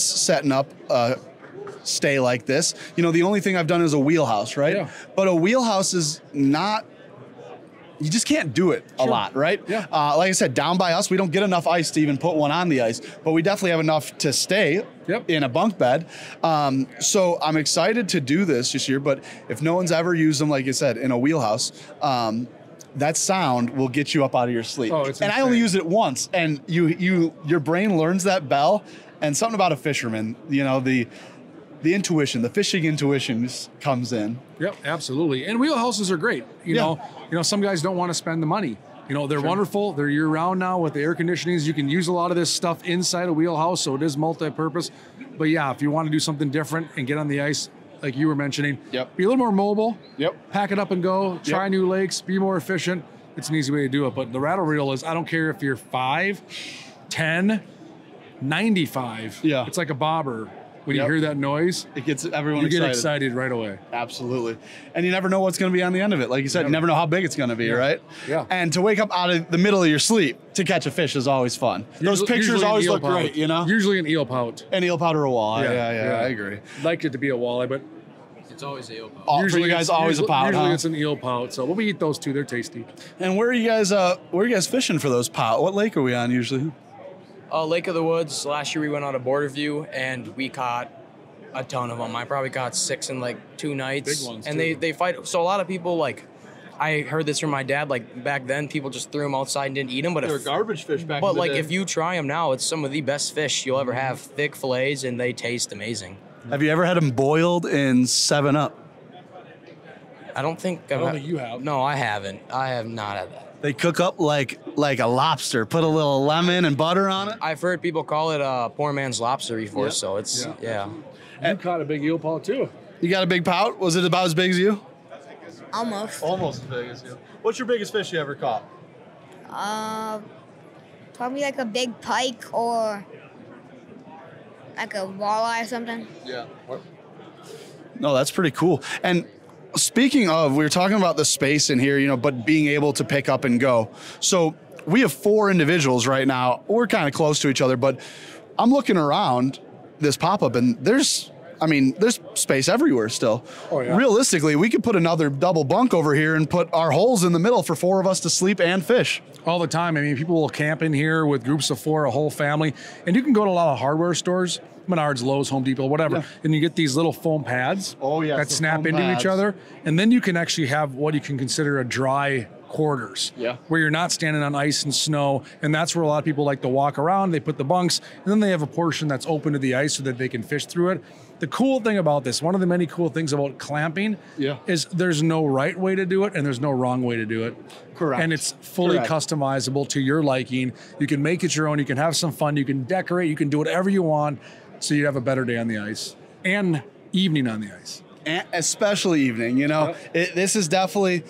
setting up a stay like this, you know, the only thing I've done is a wheelhouse, right? Yeah. But a wheelhouse is not, you just can't do it a lot, right? Yeah. Like I said, down by us, we don't get enough ice to even put one on the ice, but we definitely have enough to stay in a bunk bed. So I'm excited to do this year, but if no one's ever used them, like you said, in a wheelhouse, that sound will get you up out of your sleep. Oh, it's insane. I only used it once, and your brain learns that bell, and something about a fisherman, you know, the intuition, the fishing intuition comes in. Yep, absolutely. And wheelhouses are great. You know, some guys don't want to spend the money. You know, they're wonderful. They're year-round now with the air conditionings. You can use a lot of this stuff inside a wheelhouse, so it is multi-purpose. But yeah, if you want to do something different and get on the ice, like you were mentioning, be a little more mobile, pack it up and go, try new lakes, be more efficient. It's an easy way to do it. But the rattle reel is, I don't care if you're 5, 10, 95. Yeah. It's like a bobber. when you hear that noise, it gets everyone you excited. get excited right away. Absolutely. And you never know what's going to be on the end of it. Like you said, you never know how big it's going to be, right? Yeah. And to wake up out of the middle of your sleep to catch a fish is always fun. Those pictures Usually always an eel look pout. great, you know? Usually an eel pout. An eel pout or a walleye. Yeah, I agree. Like it to be a walleye, but It's always a eel pout. For you guys, always a pout, Usually huh? it's an eel pout. So we eat those too. They're tasty. And where are you guys fishing for those pout? What lake are we on usually? Lake of the Woods. Last year we went out of Border View and we caught a ton of them. I probably caught 6 in like 2 nights. Big ones, and too. they fight. So a lot of people like, I heard this from my dad. Like back then, people just threw them outside and didn't eat them. But They were garbage fish back But in the like day. if you try them now, it's some of the best fish you'll ever have. Thick fillets and they taste amazing. Have you ever had them boiled in 7-Up? I don't think you have. No, I haven't. I have not had that. They cook up like a lobster. Put a little lemon and butter on it. I've heard people call it a poor man's lobster before, so it's yeah. You caught a big eel pout too. You got a big pout? Was it about as big as you? Almost. Almost as big as you. What's your biggest fish you ever caught? Probably like a big pike or like a walleye or something. Yeah. No, that's pretty cool. And speaking of, we were talking about the space in here, you know, but being able to pick up and go. So we have 4 individuals right now. We're kind of close to each other, but I'm looking around this pop-up and there's space everywhere still. Oh, yeah. Realistically, we could put another double bunk over here and put our holes in the middle for 4 of us to sleep and fish. All the time. I mean, people will camp in here with groups of 4, a whole family, and you can go to a lot of hardware stores, Menards, Lowe's, Home Depot, whatever, and you get these little foam pads that snap into each other, and then you can actually have what you can consider a dry quarters, where you're not standing on ice and snow, and that's where a lot of people like to walk around. They put the bunks, and then they have a portion that's open to the ice so that they can fish through it. The cool thing about this, one of the many cool things about clamping, is there's no right way to do it and there's no wrong way to do it. Correct. And it's fully customizable to your liking. You can make it your own. You can have some fun. You can decorate. You can do whatever you want, so you have a better day on the ice and evening on the ice. And especially evening, you know. This is definitely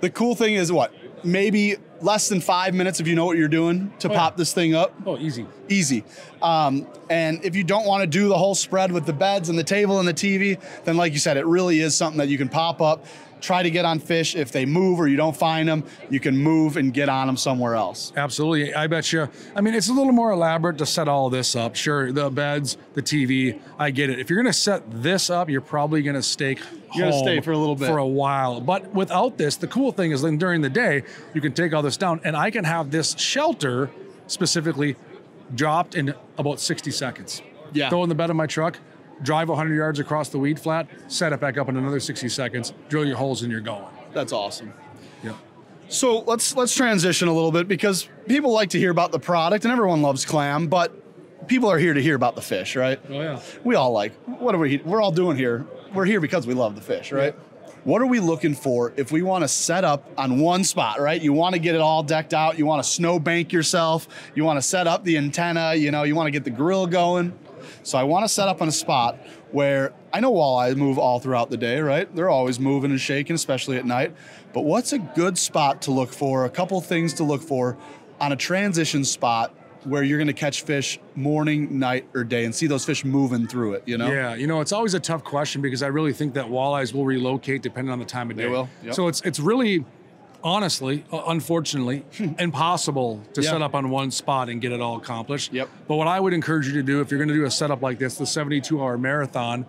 the cool thing. Is what, maybe less than 5 minutes if you know what you're doing to pop this thing up. Oh, easy. Easy. And if you don't want to do the whole spread with the beds and the table and the TV, then like you said, it really is something that you can pop up, try to get on fish. If they move or you don't find them, you can move and get on them somewhere else. Absolutely. I bet you. I mean, it's a little more elaborate to set all this up. Sure, the beds, the TV, I get it. If you're going to set this up, you're probably going to stay You're gonna stay for a little bit. For a while. But without this, the cool thing is then during the day, you can take all this down, and I can have this shelter specifically dropped in about 60 seconds. Yeah. Throw in the bed of my truck, drive 100 yards across the weed flat, set it back up in another 60 seconds, drill your holes, and you're going. That's awesome. Yeah. So let's transition a little bit, because people like to hear about the product and everyone loves Clam, but people are here to hear about the fish, right? Oh yeah. We all like, what are we're all doing here? We're here because we love the fish, right? Yeah. What are we looking for if we want to set up on one spot, right? You want to get it all decked out. You want to snow bank yourself. You want to set up the antenna. You know, you want to get the grill going. So I want to set up on a spot where I know walleyes move all throughout the day, right? They're always moving and shaking, especially at night. But what's a good spot to look for? A couple things to look for on a transition spot where you're going to catch fish morning, night, or day and see those fish moving through it, you know? Yeah, you know, it's always a tough question, because I really think that walleyes will relocate depending on the time of day. They will, yep. So it's really, honestly, unfortunately, impossible to set up on one spot and get it all accomplished. Yep. But what I would encourage you to do, if you're going to do a setup like this, the 72-hour marathon,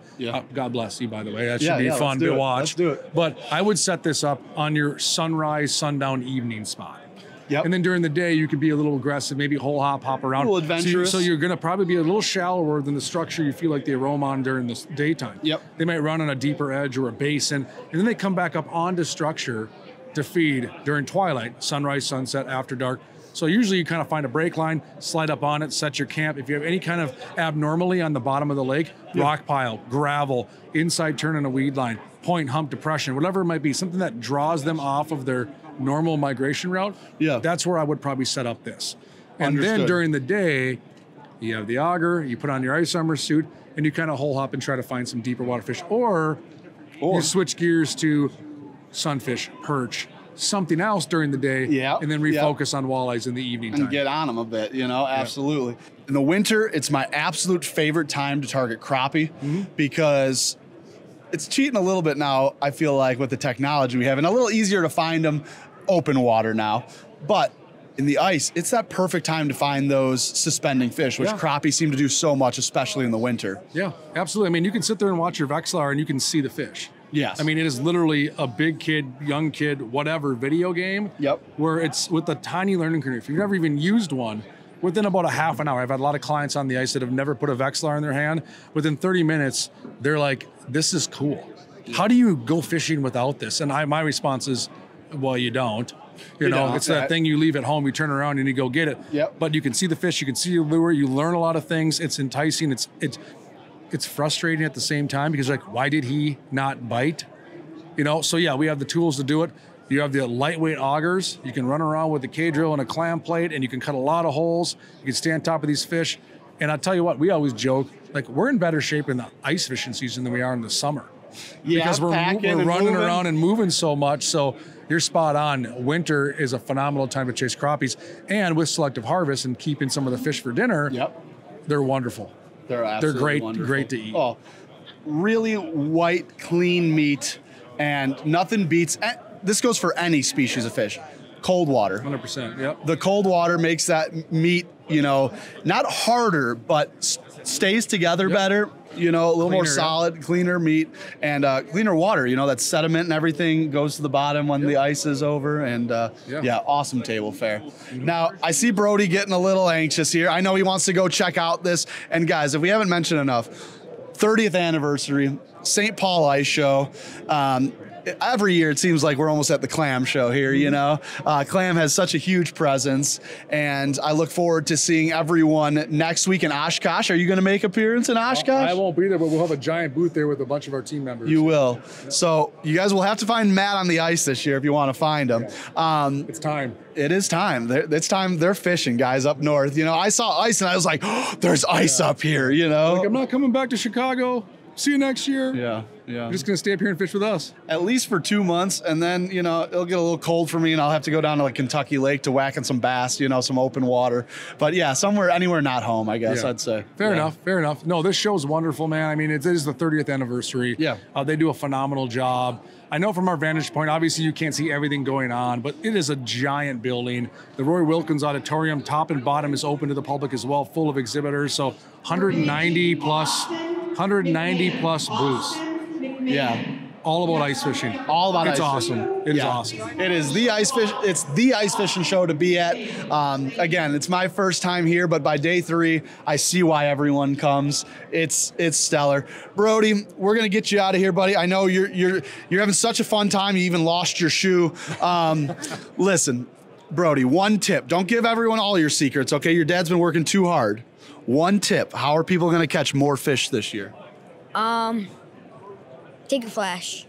God bless you, by the way, that should be fun to watch. Let's do it. But I would set this up on your sunrise, sundown, evening spot. Yep. And then during the day, you could be a little aggressive, maybe hop around. A little adventurous. So you're going to probably be a little shallower than the structure you feel like they roam on during the daytime. Yep. They might run on a deeper edge or a basin, and then they come back up onto structure to feed during twilight, sunrise, sunset, after dark. So usually you kind of find a break line, slide up on it, set your camp. If you have any kind of abnormally on the bottom of the lake, rock pile, gravel, inside turn on a weed line, point, hump, depression, whatever it might be, something that draws them off of their normal migration route, that's where I would probably set up this. And then during the day, you have the auger, you put on your ice armor suit, and you kind of hole hop and try to find some deeper water fish. Or you switch gears to sunfish, perch, something else during the day, and then refocus on walleyes in the evening time. And get on them a bit, you know, absolutely. In the winter, it's my absolute favorite time to target crappie because it's cheating a little bit now, I feel like, with the technology we have, and a little easier to find them open water now. But in the ice, it's that perfect time to find those suspending fish, which crappie seem to do so much, especially in the winter. Yeah, absolutely. I mean, you can sit there and watch your Vexilar and you can see the fish. Yes. I mean, it is literally a big kid, young kid, whatever video game. Yep. Where it's with a tiny learning curve. If you've never even used one, within about a half an hour, I've had a lot of clients on the ice that have never put a Vexilar in their hand. Within 30 minutes, they're like, this is cool. How do you go fishing without this? And my response is, well, you don't. You know, it's that thing you leave at home, you turn around and you go get it. Yep. But you can see the fish, you can see your lure, you learn a lot of things. It's enticing. It's frustrating at the same time because like, why did he not bite? You know, so yeah, we have the tools to do it. You have the lightweight augers. You can run around with a K-drill and a clam plate and you can cut a lot of holes. You can stay on top of these fish. And I'll tell you what, we always joke, like we're in better shape in the ice fishing season than we are in the summer. Yeah, because we're running around and moving so much. So you're spot on. Winter is a phenomenal time to chase crappies. And with selective harvest and keeping some of the fish for dinner, they're wonderful. They're absolutely great, great to eat. Oh, really white, clean meat, and nothing beats. This goes for any species of fish. Cold water. 100%. Yep. The cold water makes that meat, you know, not harder, but stays together better. You know, a little more solid, cleaner meat, and cleaner water. You know, that sediment and everything goes to the bottom when the ice is over. And yeah, awesome table fare. Now, I see Brody getting a little anxious here. I know he wants to go check out this. And guys, if we haven't mentioned enough, 30th anniversary, St. Paul Ice Show. Every year it seems like we're almost at the Clam show here, you know. Clam has such a huge presence, and I look forward to seeing everyone next week in Oshkosh. Are you going to make an appearance in Oshkosh? I won't be there, but we'll have a giant booth there with a bunch of our team members. You will. So you guys will have to find Matt on the ice this year if you want to find him. It's time. It is time. It's time. They're fishing, guys, up north. You know, I saw ice and I was like, oh, there's ice up here, you know. Like, I'm not coming back to Chicago. See you next year. Yeah. You're just going to stay up here and fish with us. At least for 2 months, and then, you know, it'll get a little cold for me, and I'll have to go down to like Kentucky Lake to whack in some bass, you know, some open water. But yeah, anywhere not home, I guess I'd say. Fair enough. No, this show's wonderful, man. I mean, it is the 30th anniversary. Yeah. They do a phenomenal job. I know from our vantage point, obviously you can't see everything going on, but it is a giant building. The Roy Wilkins Auditorium, top and bottom, is open to the public as well, full of exhibitors. So 190 plus booths. Yeah. All about ice fishing. All about it's ice awesome. fishing. It is awesome. It is the ice fish. It's the ice fishing show to be at. Again, it's my first time here, but by day 3, I see why everyone comes. It's stellar. Brody, we're gonna get you out of here, buddy. I know you're having such a fun time. You even lost your shoe. Listen, Brody, one tip. Don't give everyone all your secrets, okay? Your dad's been working too hard. One tip. How are people gonna catch more fish this year? Take a flash.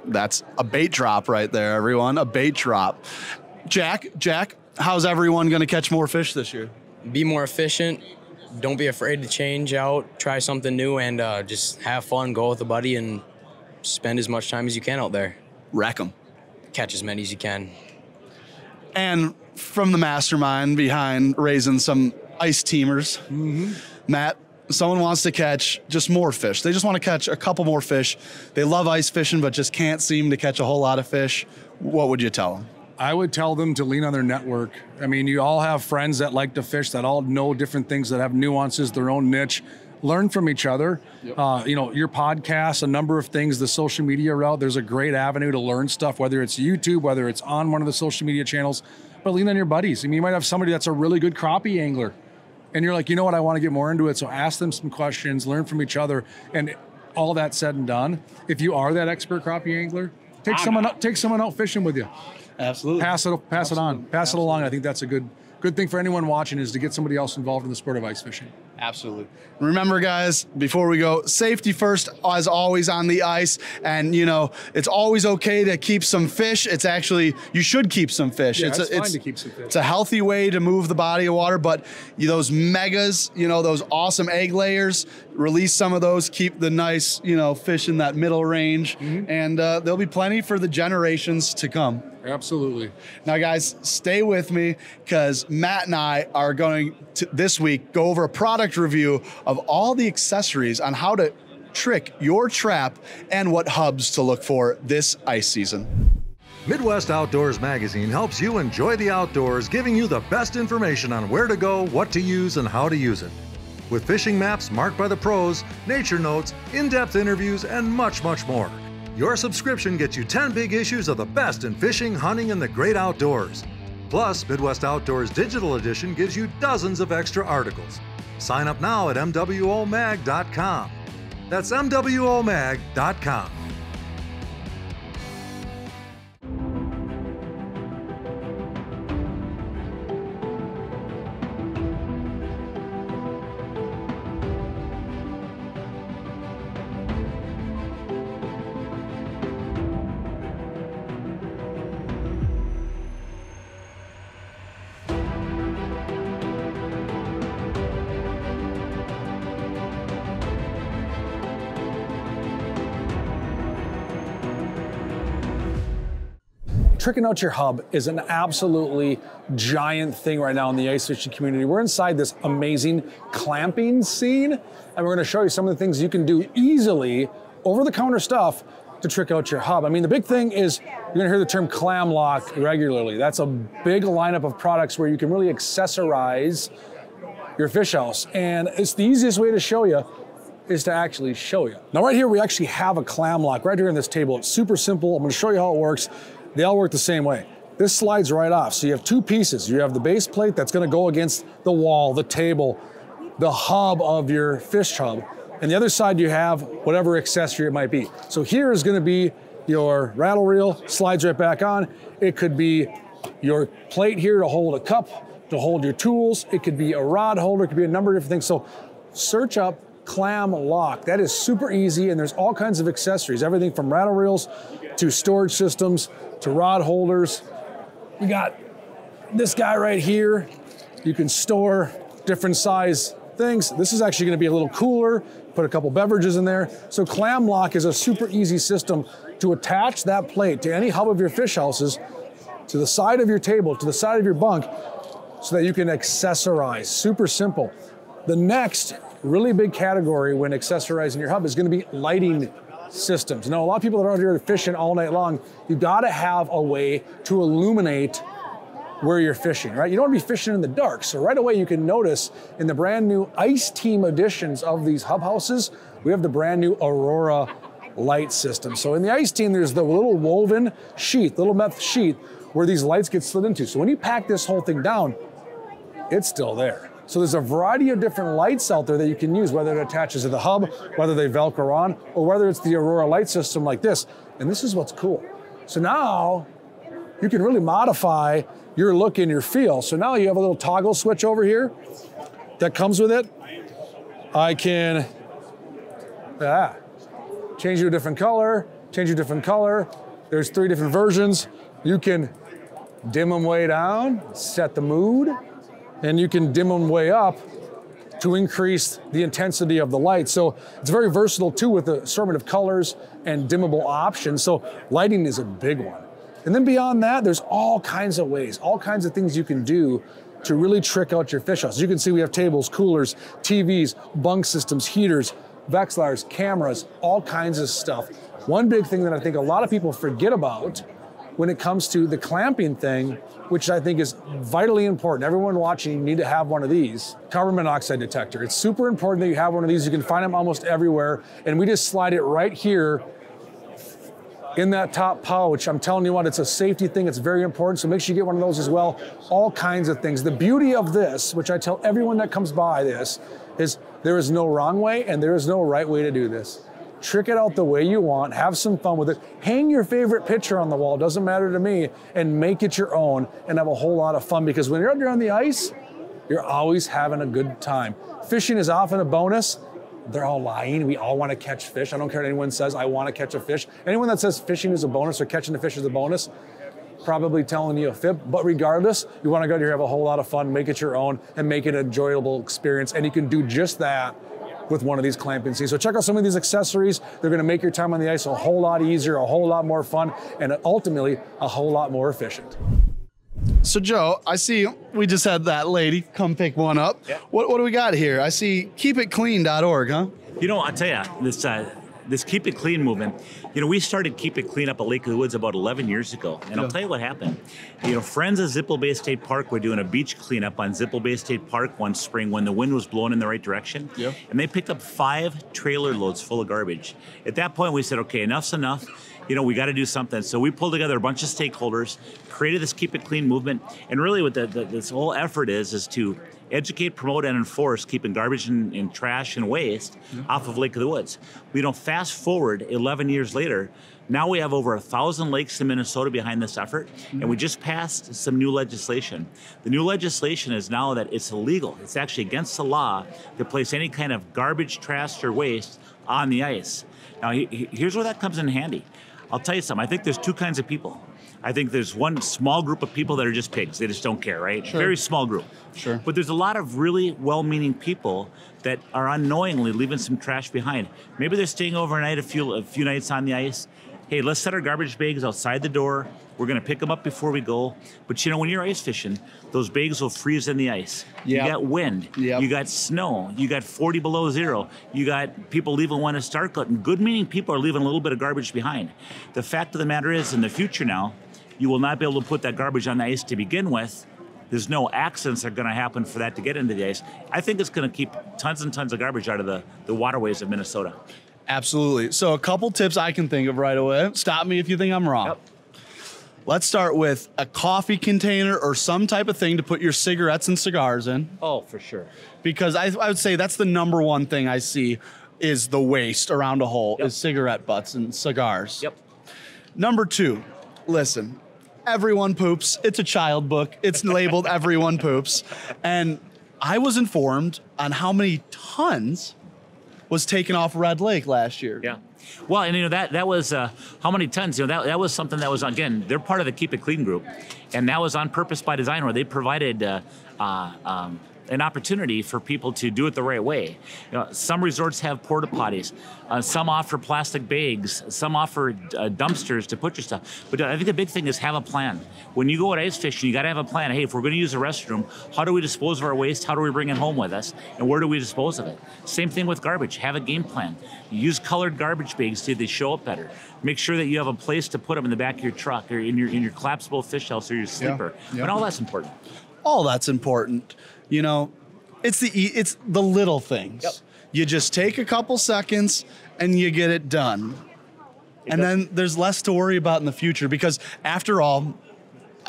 That's a bait drop right there, everyone. A bait drop. Jack, how's everyone going to catch more fish this year? Be more efficient. Don't be afraid to change out. Try something new and just have fun. Go with a buddy and spend as much time as you can out there. Wreck them. Catch as many as you can. And from the mastermind behind raising some ice teamers, Matt, someone wants to catch just more fish. They just want to catch a couple more fish. They love ice fishing, but just can't seem to catch a whole lot of fish. What would you tell them? I would tell them to lean on their network. I mean, you all have friends that like to fish, that all know different things, that have nuances, their own niche. Learn from each other. Yep. You know, your podcast, a number of things, the social media route, there's a great avenue to learn stuff, whether it's YouTube, whether it's on one of the social media channels, but lean on your buddies. I mean, you might have somebody that's a really good crappie angler. And you're like, you know what, I want to get more into it. So ask them some questions, learn from each other. And all that said and done, if you are that expert crappie angler, take someone out fishing with you. Absolutely. Pass it on. Pass it along. I think that's a good thing for anyone watching, is to get somebody else involved in the sport of ice fishing. Absolutely. Remember, guys, before we go, safety first, as always, on the ice. And, you know, it's always okay to keep some fish. It's actually, you should keep some fish. Yeah, it's fine to keep some fish. It's a healthy way to move the body of water, but those megas, you know, those awesome egg layers, release some of those, keep the nice, you know, fish in that middle range. And there'll be plenty for the generations to come. Absolutely. Now, guys, stay with me because Matt and I are going to this week go over a product review of all the accessories on how to trick your trap and what hubs to look for this ice season. Midwest Outdoors Magazine helps you enjoy the outdoors, giving you the best information on where to go, what to use, and how to use it. With fishing maps marked by the pros, nature notes, in-depth interviews, and much, much more. Your subscription gets you 10 big issues of the best in fishing, hunting, and the great outdoors. Plus, Midwest Outdoors Digital Edition gives you dozens of extra articles. Sign up now at MWOMag.com. That's MWOMag.com. Tricking out your hub is an absolutely giant thing right now in the ice fishing community. We're inside this amazing clamping scene, and we're going to show you some of the things you can do easily, over-the-counter stuff, to trick out your hub. I mean, the big thing is you're going to hear the term clam lock regularly. That's a big lineup of products where you can really accessorize your fish house, and it's the easiest way to show you is to actually show you. Now, right here, we actually have a clam lock right here on this table. It's super simple. I'm going to show you how it works. They all work the same way. This slides right off. So you have two pieces. You have the base plate that's gonna go against the wall, the table, the hub of your fish hub. And the other side you have whatever accessory it might be. So here is gonna be your rattle reel, slides right back on. It could be your plate here to hold a cup, to hold your tools. It could be a rod holder, it could be a number of different things. So search up clam lock. That is super easy, and there's all kinds of accessories, everything from rattle reels to storage systems to rod holders. We got this guy right here. You can store different size things. This is actually gonna be a little cooler, put a couple beverages in there. So clam lock is a super easy system to attach that plate to any hub of your fish houses, to the side of your table, to the side of your bunk, so that you can accessorize. Super simple. The next really big category when accessorizing your hub is gonna be lighting systems. Now, a lot of people that are out here fishing all night long, you gotta have a way to illuminate where you're fishing, right? You don't wanna be fishing in the dark. So right away you can notice in the brand new Ice Team editions of these hub houses, we have the brand new Aurora light system. So in the Ice Team, there's the little woven sheath, little metal sheath where these lights get slid into. So when you pack this whole thing down, it's still there. So there's a variety of different lights out there that you can use, whether it attaches to the hub, whether they Velcro on, or whether it's the Aurora light system like this. And this is what's cool. So now you can really modify your look and your feel. So now you have a little toggle switch over here that comes with it. I can change to a different color, change to a different color. There's 3 different versions. You can dim them way down, set the mood, and you can dim them way up to increase the intensity of the light. So it's very versatile too with the assortment of colors and dimmable options. So lighting is a big one. And then beyond that, there's all kinds of ways, all kinds of things you can do to really trick out your fish house. As you can see, we have tables, coolers, TVs, bunk systems, heaters, Vexilars, cameras, all kinds of stuff. One big thing that I think a lot of people forget about when it comes to the clamping thing, which I think is vitally important. Everyone watching, you need to have one of these. Carbon monoxide detector. It's super important that you have one of these. You can find them almost everywhere. And we just slide it right here in that top pouch. I'm telling you what, it's a safety thing. It's very important. So make sure you get one of those as well. All kinds of things. The beauty of this, which I tell everyone that comes by this, is there is no wrong way and there is no right way to do this. Trick it out the way you want, have some fun with it. Hang your favorite picture on the wall, doesn't matter to me, and make it your own and have a whole lot of fun, because when you're out there on the ice, You're always having a good time. Fishing is often a bonus. They're all lying. We all want to catch fish. I don't care what anyone says, I want to catch a fish. Anyone that says fishing is a bonus or catching the fish is a bonus, probably telling you a fib. But regardless, you want to go out here, have a whole lot of fun, make it your own, and make it an enjoyable experience. And you can do just that with one of these clamping seats. So check out some of these accessories. They're going to make your time on the ice a whole lot easier, a whole lot more fun, and ultimately a whole lot more efficient. So Joe, I see we just had that lady come pick one up. Yeah. What do we got here? I see keepitclean.org, huh? You know, I'll tell you, this Keep It Clean movement, you know, we started Keep It Clean up at Lake of the Woods about 11 years ago. And I'll tell you what happened. You know, friends of Zipple Bay State Park were doing a beach cleanup on Zipple Bay State Park one spring when the wind was blowing in the right direction. Yeah. And they picked up 5 trailer loads full of garbage. At that point, we said, okay, enough's enough. You know, we got to do something. So we pulled together a bunch of stakeholders, created this Keep It Clean movement. And really what this whole effort is to educate, promote, and enforce keeping garbage and trash and waste off of Lake of the Woods. You know, fast forward 11 years later, now we have over 1,000 lakes in Minnesota behind this effort, and we just passed some new legislation. The new legislation is now that it's illegal. It's actually against the law to place any kind of garbage, trash, or waste on the ice. Now, here's where that comes in handy. I'll tell you something. I think there's 2 kinds of people. I think there's one small group of people that are just pigs. They just don't care, right? Sure. Very small group. Sure. But there's a lot of really well-meaning people that are unknowingly leaving some trash behind. Maybe they're staying overnight a few nights on the ice. Hey, let's set our garbage bags outside the door. We're going to pick them up before we go. But you know, when you're ice fishing, those bags will freeze in the ice. Yep. You got wind. Yep. You got snow. You got 40 below zero. You got people leaving when it's dark out. And good-meaning people are leaving a little bit of garbage behind. The fact of the matter is, in the future now, you will not be able to put that garbage on the ice to begin with. There's no accidents that are going to happen for that to get into the ice. I think it's going to keep tons and tons of garbage out of the waterways of Minnesota. Absolutely. So a couple tips I can think of right away. Stop me if you think I'm wrong. Yep. Let's start with a coffee container or some type of thing to put your cigarettes and cigars in. Oh, for sure. Because I would say that's the number one thing I see is the waste around a hole is cigarette butts and cigars. Yep. Number 2, listen, everyone poops. It's a child book. It's labeled Everyone Poops. And I was informed on how many tons was taken off Red Lake last year. Yeah. Well, and you know, that was how many tons? You know, that was something that was, again, they're part of the Keep It Clean group, and that was on purpose by design, where they provided an opportunity for people to do it the right way. You know, some resorts have porta potties, some offer plastic bags, some offer dumpsters to put your stuff. But I think the big thing is have a plan. When you go out ice fishing, you got to have a plan. Hey, if we're going to use a restroom, how do we dispose of our waste? How do we bring it home with us? And where do we dispose of it? Same thing with garbage. Have a game plan. Use colored garbage bags so they show up better. Make sure that you have a place to put them in the back of your truck or in your collapsible fish house or your sleeper. Yeah. But all that's important. All that's important. You know, it's the little things. Yep. You just take a couple seconds and you get it done. And then there's less to worry about in the future, because after all,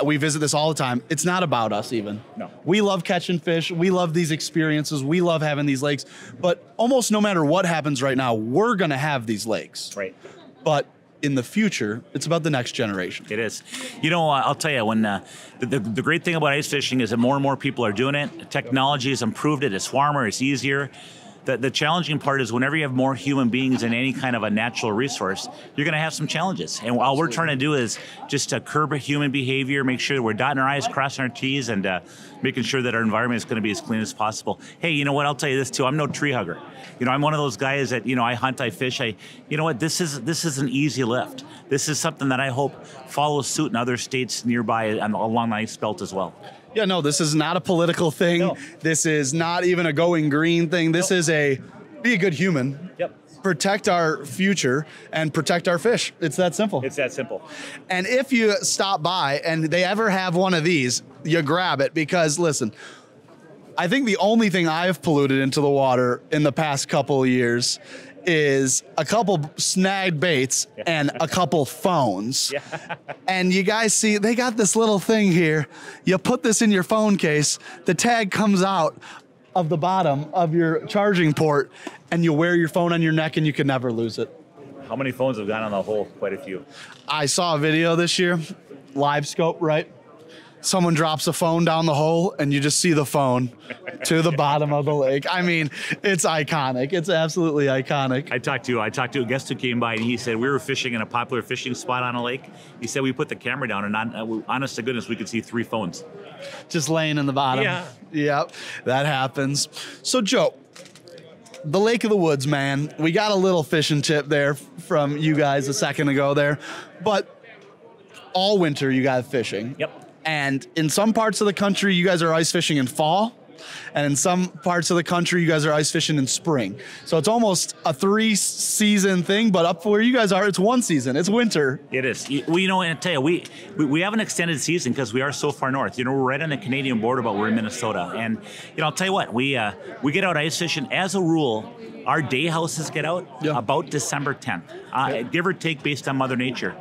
we visit this all the time. It's not about us even. No. We love catching fish. We love these experiences. We love having these lakes. But almost no matter what happens right now, we're going to have these lakes. Right. But in the future, it's about the next generation. It is. You know, I'll tell you, when the great thing about ice fishing is that more and more people are doing it. Technology has improved it. It's warmer. It's easier. The challenging part is whenever you have more human beings in any kind of a natural resource, you're going to have some challenges. And all we're trying to do is just curb human behavior, make sure that we're dotting our I's, crossing our T's, and making sure that our environment is going to be as clean as possible. Hey, you know what? I'll tell you this too. I'm no tree hugger. You know, I'm one of those guys that, you know, I hunt, I fish. You know what? This is an easy lift. This is something that I hope follows suit in other states nearby and along the ice belt as well. Yeah, no, this is not a political thing. No. This is not even a going green thing. This is be a good human. Yep. Protect our future and protect our fish. It's that simple. It's that simple. And if you stop by and they ever have one of these, you grab it, because listen, I think the only thing I've polluted into the water in the past couple of years is a couple snagged baits and a couple phones. Yeah. And you guys see, they got this little thing here. You put this in your phone case, the tag comes out of the bottom of your charging port, and you wear your phone on your neck and you can never lose it. How many phones have gone on the hole? Quite a few. I saw a video this year, live scope, right? someone drops a phone down the hole and you just see the phone to the bottom of the lake. I mean, it's iconic. It's absolutely iconic. I talked to a guest who came by and he said we were fishing in a popular fishing spot on a lake. He said we put the camera down and honest to goodness, we could see 3 phones. Just laying in the bottom. Yeah. Yep, that happens. So Joe, the Lake of the Woods, man, we got a little fishing tip there from you guys a second ago there, but all winter you got fishing. Yep. And in some parts of the country, you guys are ice fishing in fall. And in some parts of the country, you guys are ice fishing in spring. So it's almost a 3-season thing, but up where you guys are, it's 1 season. It's winter. It is. Well, you know, and I tell you, we have an extended season because we are so far north. You know, we're right on the Canadian border, but we're in Minnesota. And, you know, I'll tell you what, we get out ice fishing. As a rule, our day houses get out about December 10th, give or take based on Mother Nature.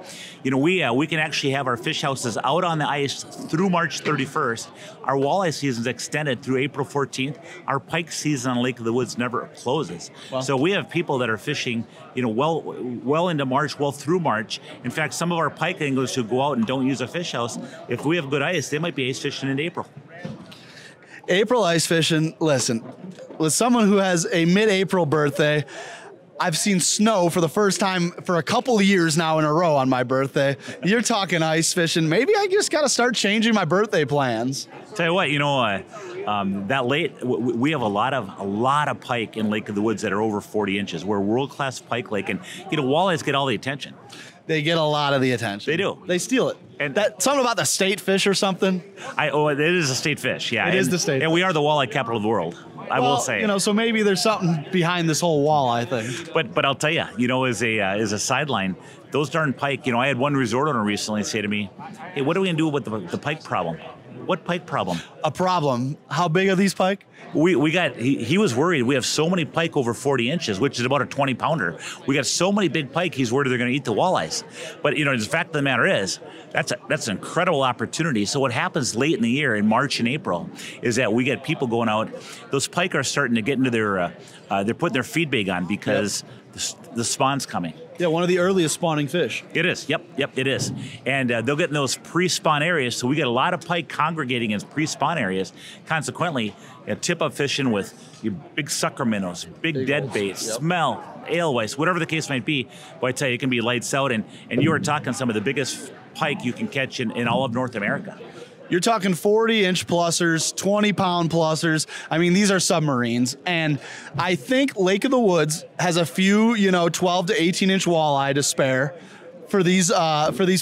You know, we can actually have our fish houses out on the ice through March 31st. Our walleye season is extended through April 14th. Our pike season on Lake of the Woods never closes. Wow. So we have people that are fishing, you know, well into March, well through March. In fact, some of our pike anglers who go out and don't use a fish house, if we have good ice, they might be ice fishing in April. April ice fishing, listen, with someone who has a mid-April birthday, I've seen snow for the first time for a couple of years now in a row on my birthday. You're talking ice fishing. Maybe I just got to start changing my birthday plans. Tell you what, you know, that late, we have a lot of pike in Lake of the Woods that are over 40 inches. We're a world-class pike lake, and, you know, walleyes get all the attention. They get a lot of the attention. They do. They steal it. And that something about the state fish or something? It is a state fish, yeah. It is the state. And we are the walleye capital of the world, I will say. You know, so maybe there's something behind this whole walleye thing. But I'll tell you, you know, as a sideline, those darn pike, you know, I had one resort owner recently say to me, hey, what are we going to do with the pike problem? What pike problem? A problem. How big are these pike? He was worried. We have so many pike over 40 inches, which is about a 20-pounder. We got so many big pike, he's worried they're going to eat the walleyes. But, you know, the fact of the matter is, that's an incredible opportunity. So what happens late in the year, in March and April, is that we get people going out. Those pike are starting to get into their, they're putting their feed bag on because the spawn's coming. Yeah, one of the earliest spawning fish. It is. Yep, it is. And they'll get in those pre-spawn areas. So we get a lot of pike congregating in pre-spawn areas. Consequently, tip-up fishing with your big sucker minnows, big dead baits, smell, alewice, whatever the case might be. Boy, I tell you, it can be lights out. And you are talking some of the biggest pike you can catch in all of North America. You're talking 40-inch plusers, 20-pound plusers. I mean, these are submarines. And I think Lake of the Woods has a few, you know, 12 to 18-inch walleye to spare for these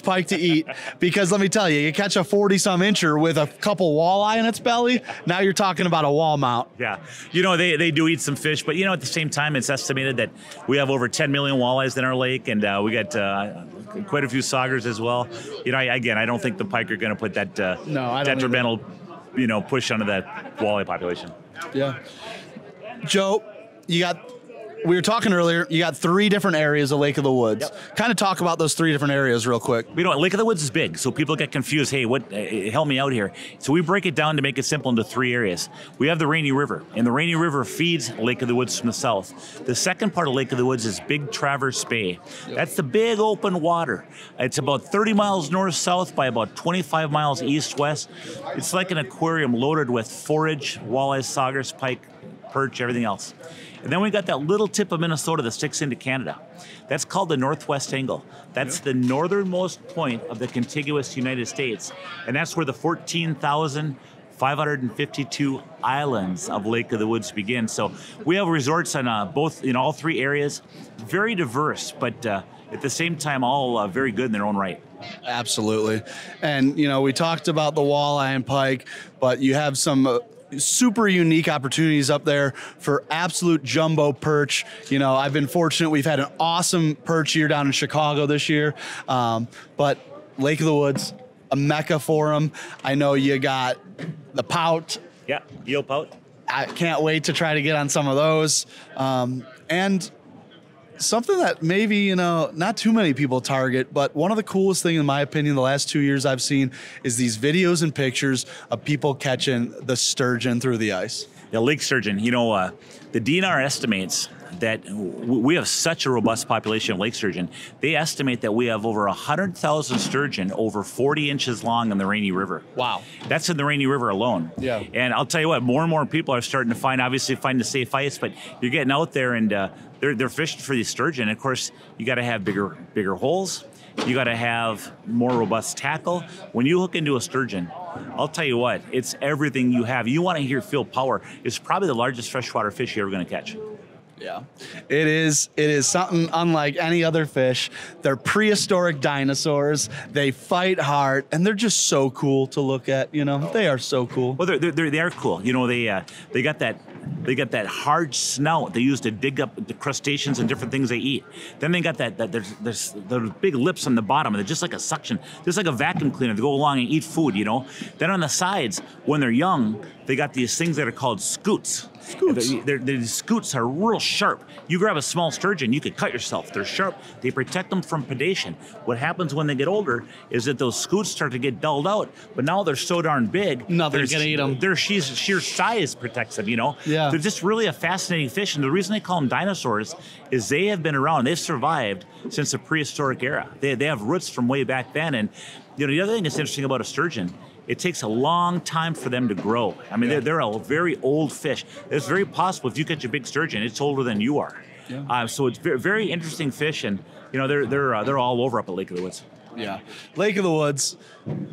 pike to eat. Because let me tell you, you catch a 40-some incher with a couple walleye in its belly, now you're talking about a wall mount. Yeah, you know, they do eat some fish, but, you know, at the same time, it's estimated that we have over 10 million walleyes in our lake, and we got quite a few saugers as well. You know, I don't think the pike are going to put that detrimental, you know, push onto that walleye population. Yeah. Joe, we were talking earlier, you got 3 different areas of Lake of the Woods. Yep. Kind of talk about those 3 different areas real quick. You know, Lake of the Woods is big, so people get confused. Hey, help me out here. So we break it down to make it simple into 3 areas. We have the Rainy River, and the Rainy River feeds Lake of the Woods from the south. The second part of Lake of the Woods is Big Traverse Bay. Yep. That's the big open water. It's about 30 miles north-south by about 25 miles east-west. It's like an aquarium loaded with forage, walleyes, saugers, pike, perch, everything else. And then we got that little tip of Minnesota that sticks into Canada. That's called the Northwest Angle. That's the northernmost point of the contiguous United States. And that's where the 14,552 islands of Lake of the Woods begin. So we have resorts on both in all 3 areas. Very diverse, but at the same time, all very good in their own right. Absolutely. And, you know, we talked about the walleye and pike, but you have some super unique opportunities up there for absolute jumbo perch. You know, I've been fortunate. We've had an awesome perch year down in Chicago this year. But Lake of the Woods, a mecca for them. I know you got the pout. Yeah, eel pout. I can't wait to try to get on some of those. And something that maybe, you know, not too many people target, but one of the coolest things, in my opinion, the last 2 years I've seen is these videos and pictures of people catching the sturgeon through the ice. Yeah, lake sturgeon. You know, the DNR estimates that we have such a robust population of lake sturgeon. They estimate that we have over 100,000 sturgeon over 40 inches long in the Rainy River. Wow. That's in the Rainy River alone. Yeah. And I'll tell you what, more and more people are starting to find the safe ice, but you're getting out there and they're fishing for these sturgeon. Of course, you got to have bigger holes. You got to have more robust tackle. When you hook into a sturgeon, I'll tell you what, it's everything you have. You want to feel power. It's probably the largest freshwater fish you're ever going to catch. Yeah, it is something unlike any other fish. They're prehistoric dinosaurs. They fight hard, and they're just so cool to look at. You know, they are so cool. Well, they are cool. You know, they got that hard snout they use to dig up the crustaceans and different things they eat. Then they got there's big lips on the bottom, and they're just like a suction, just like a vacuum cleaner to go along and eat food. You know. Then on the sides, when they're young, they got these things that are called scoots. These scoots are real sharp. You grab a small sturgeon, you could cut yourself. They're sharp. They protect them from predation. What happens when they get older is that those scoots start to get dulled out, but now they're so darn big. Nothing's gonna eat them. Their sheer size protects them, you know? Yeah. They're just really a fascinating fish, and the reason they call them dinosaurs is they have been around. They've survived since the prehistoric era. They have roots from way back then, and you know, the other thing that's interesting about a sturgeon, it takes a long time for them to grow. I mean, they're a very old fish. It's very possible if you catch a big sturgeon, it's older than you are. Yeah. So it's very, very interesting fish, and you know they're all over up at Lake of the Woods. Yeah, Lake of the Woods,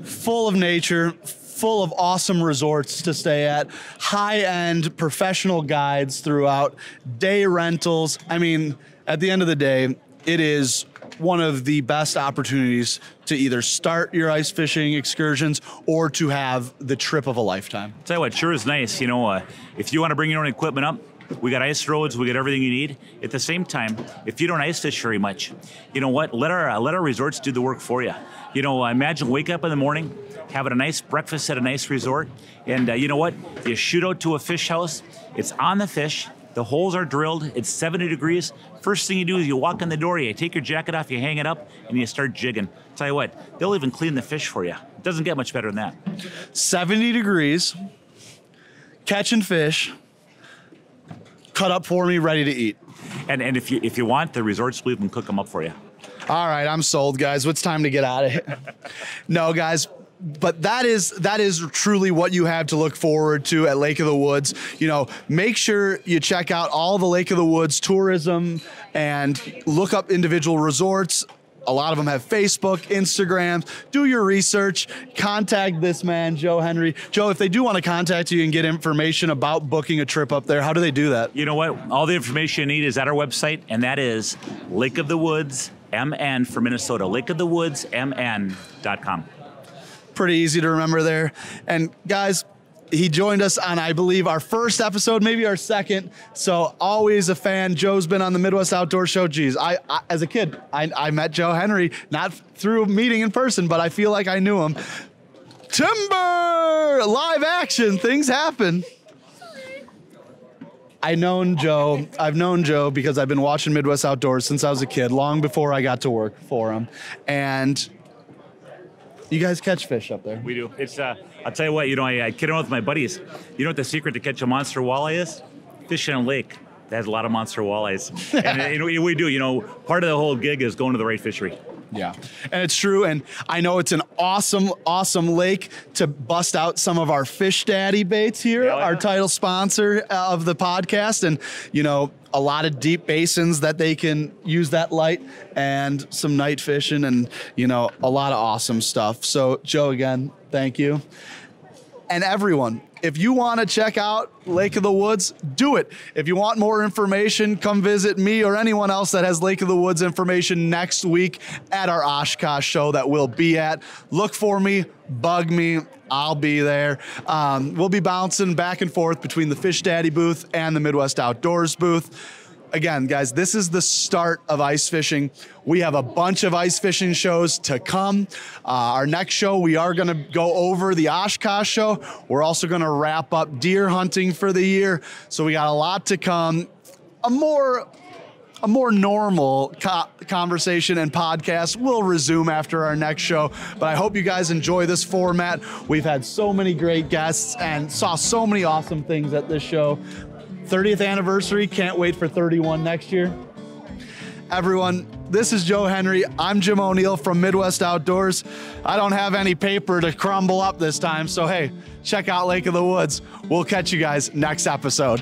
full of nature, full of awesome resorts to stay at, high-end professional guides throughout, day rentals. I mean, at the end of the day, it is one of the best opportunities to either start your ice fishing excursions or to have the trip of a lifetime. Tell you what, sure is nice. You know, if you want to bring your own equipment up, we got ice roads, we got everything you need. At the same time, if you don't ice fish very much, you know what? Let our resorts do the work for you. You know, imagine wake up in the morning, having a nice breakfast at a nice resort, and you know what? You shoot out to a fish house. It's on the fish. The holes are drilled. It's 70 degrees. First thing you do is you walk in the door, you take your jacket off, you hang it up, and you start jigging. Tell you what, they'll even clean the fish for you. It doesn't get much better than that. 70 degrees, catching fish, cut up for me, ready to eat. And if you want, the resorts will even cook them up for you. All right, I'm sold, guys. It's time to get out of here. No, guys. But that is truly what you have to look forward to at Lake of the Woods. You know, make sure you check out all the Lake of the Woods tourism and look up individual resorts. A lot of them have Facebook, Instagram. Do your research. Contact this man, Joe Henry. Joe, if they do want to contact you and get information about booking a trip up there, how do they do that? You know what? All the information you need is at our website, and that is Lake of the Woods, MN for Minnesota. lakeofthewoodsmn.com. Pretty easy to remember there. And guys, he joined us on, I believe, our first episode, maybe our second. So always a fan. Joe's been on the Midwest Outdoor Show. Geez, I as a kid, I met Joe Henry, not through a meeting in person, but I feel like I knew him. Timber! Live action, things happen. I've known Joe because I've been watching Midwest Outdoors since I was a kid, long before I got to work for him. And you guys catch fish up there? We do. It's I'll tell you what, you know, I kid around with my buddies. You know what the secret to catch a monster walleye is? Fishing in a lake that has a lot of monster walleyes. And you know, we do, you know, part of the whole gig is going to the right fishery. Yeah, and it's true, and I know it's an awesome, awesome lake to bust out some of our Fish Daddy baits here, our title sponsor of the podcast, and, you know, a lot of deep basins that they can use that light, and some night fishing, and, you know, a lot of awesome stuff. So, Joe, again, thank you. And everyone, if you want to check out Lake of the Woods, do it. If you want more information, come visit me or anyone else that has Lake of the Woods information next week at our Oshkosh show that we'll be at. Look for me, bug me, I'll be there. We'll be bouncing back and forth between the Fish Daddy booth and the Midwest Outdoors booth. Again, guys, this is the start of ice fishing. We have a bunch of ice fishing shows to come. Our next show, we are going to go over the Oshkosh show. We're also going to wrap up deer hunting for the year. So we got a lot to come. A more normal conversation and podcast will resume after our next show. But I hope you guys enjoy this format. We've had so many great guests and saw so many awesome things at this show. 30th anniversary. Can't wait for 31 next year. Everyone, this is Joe Henry. I'm Jim O'Neill from Midwest Outdoors. I don't have any paper to crumble up this time, so hey, check out Lake of the Woods. We'll catch you guys next episode.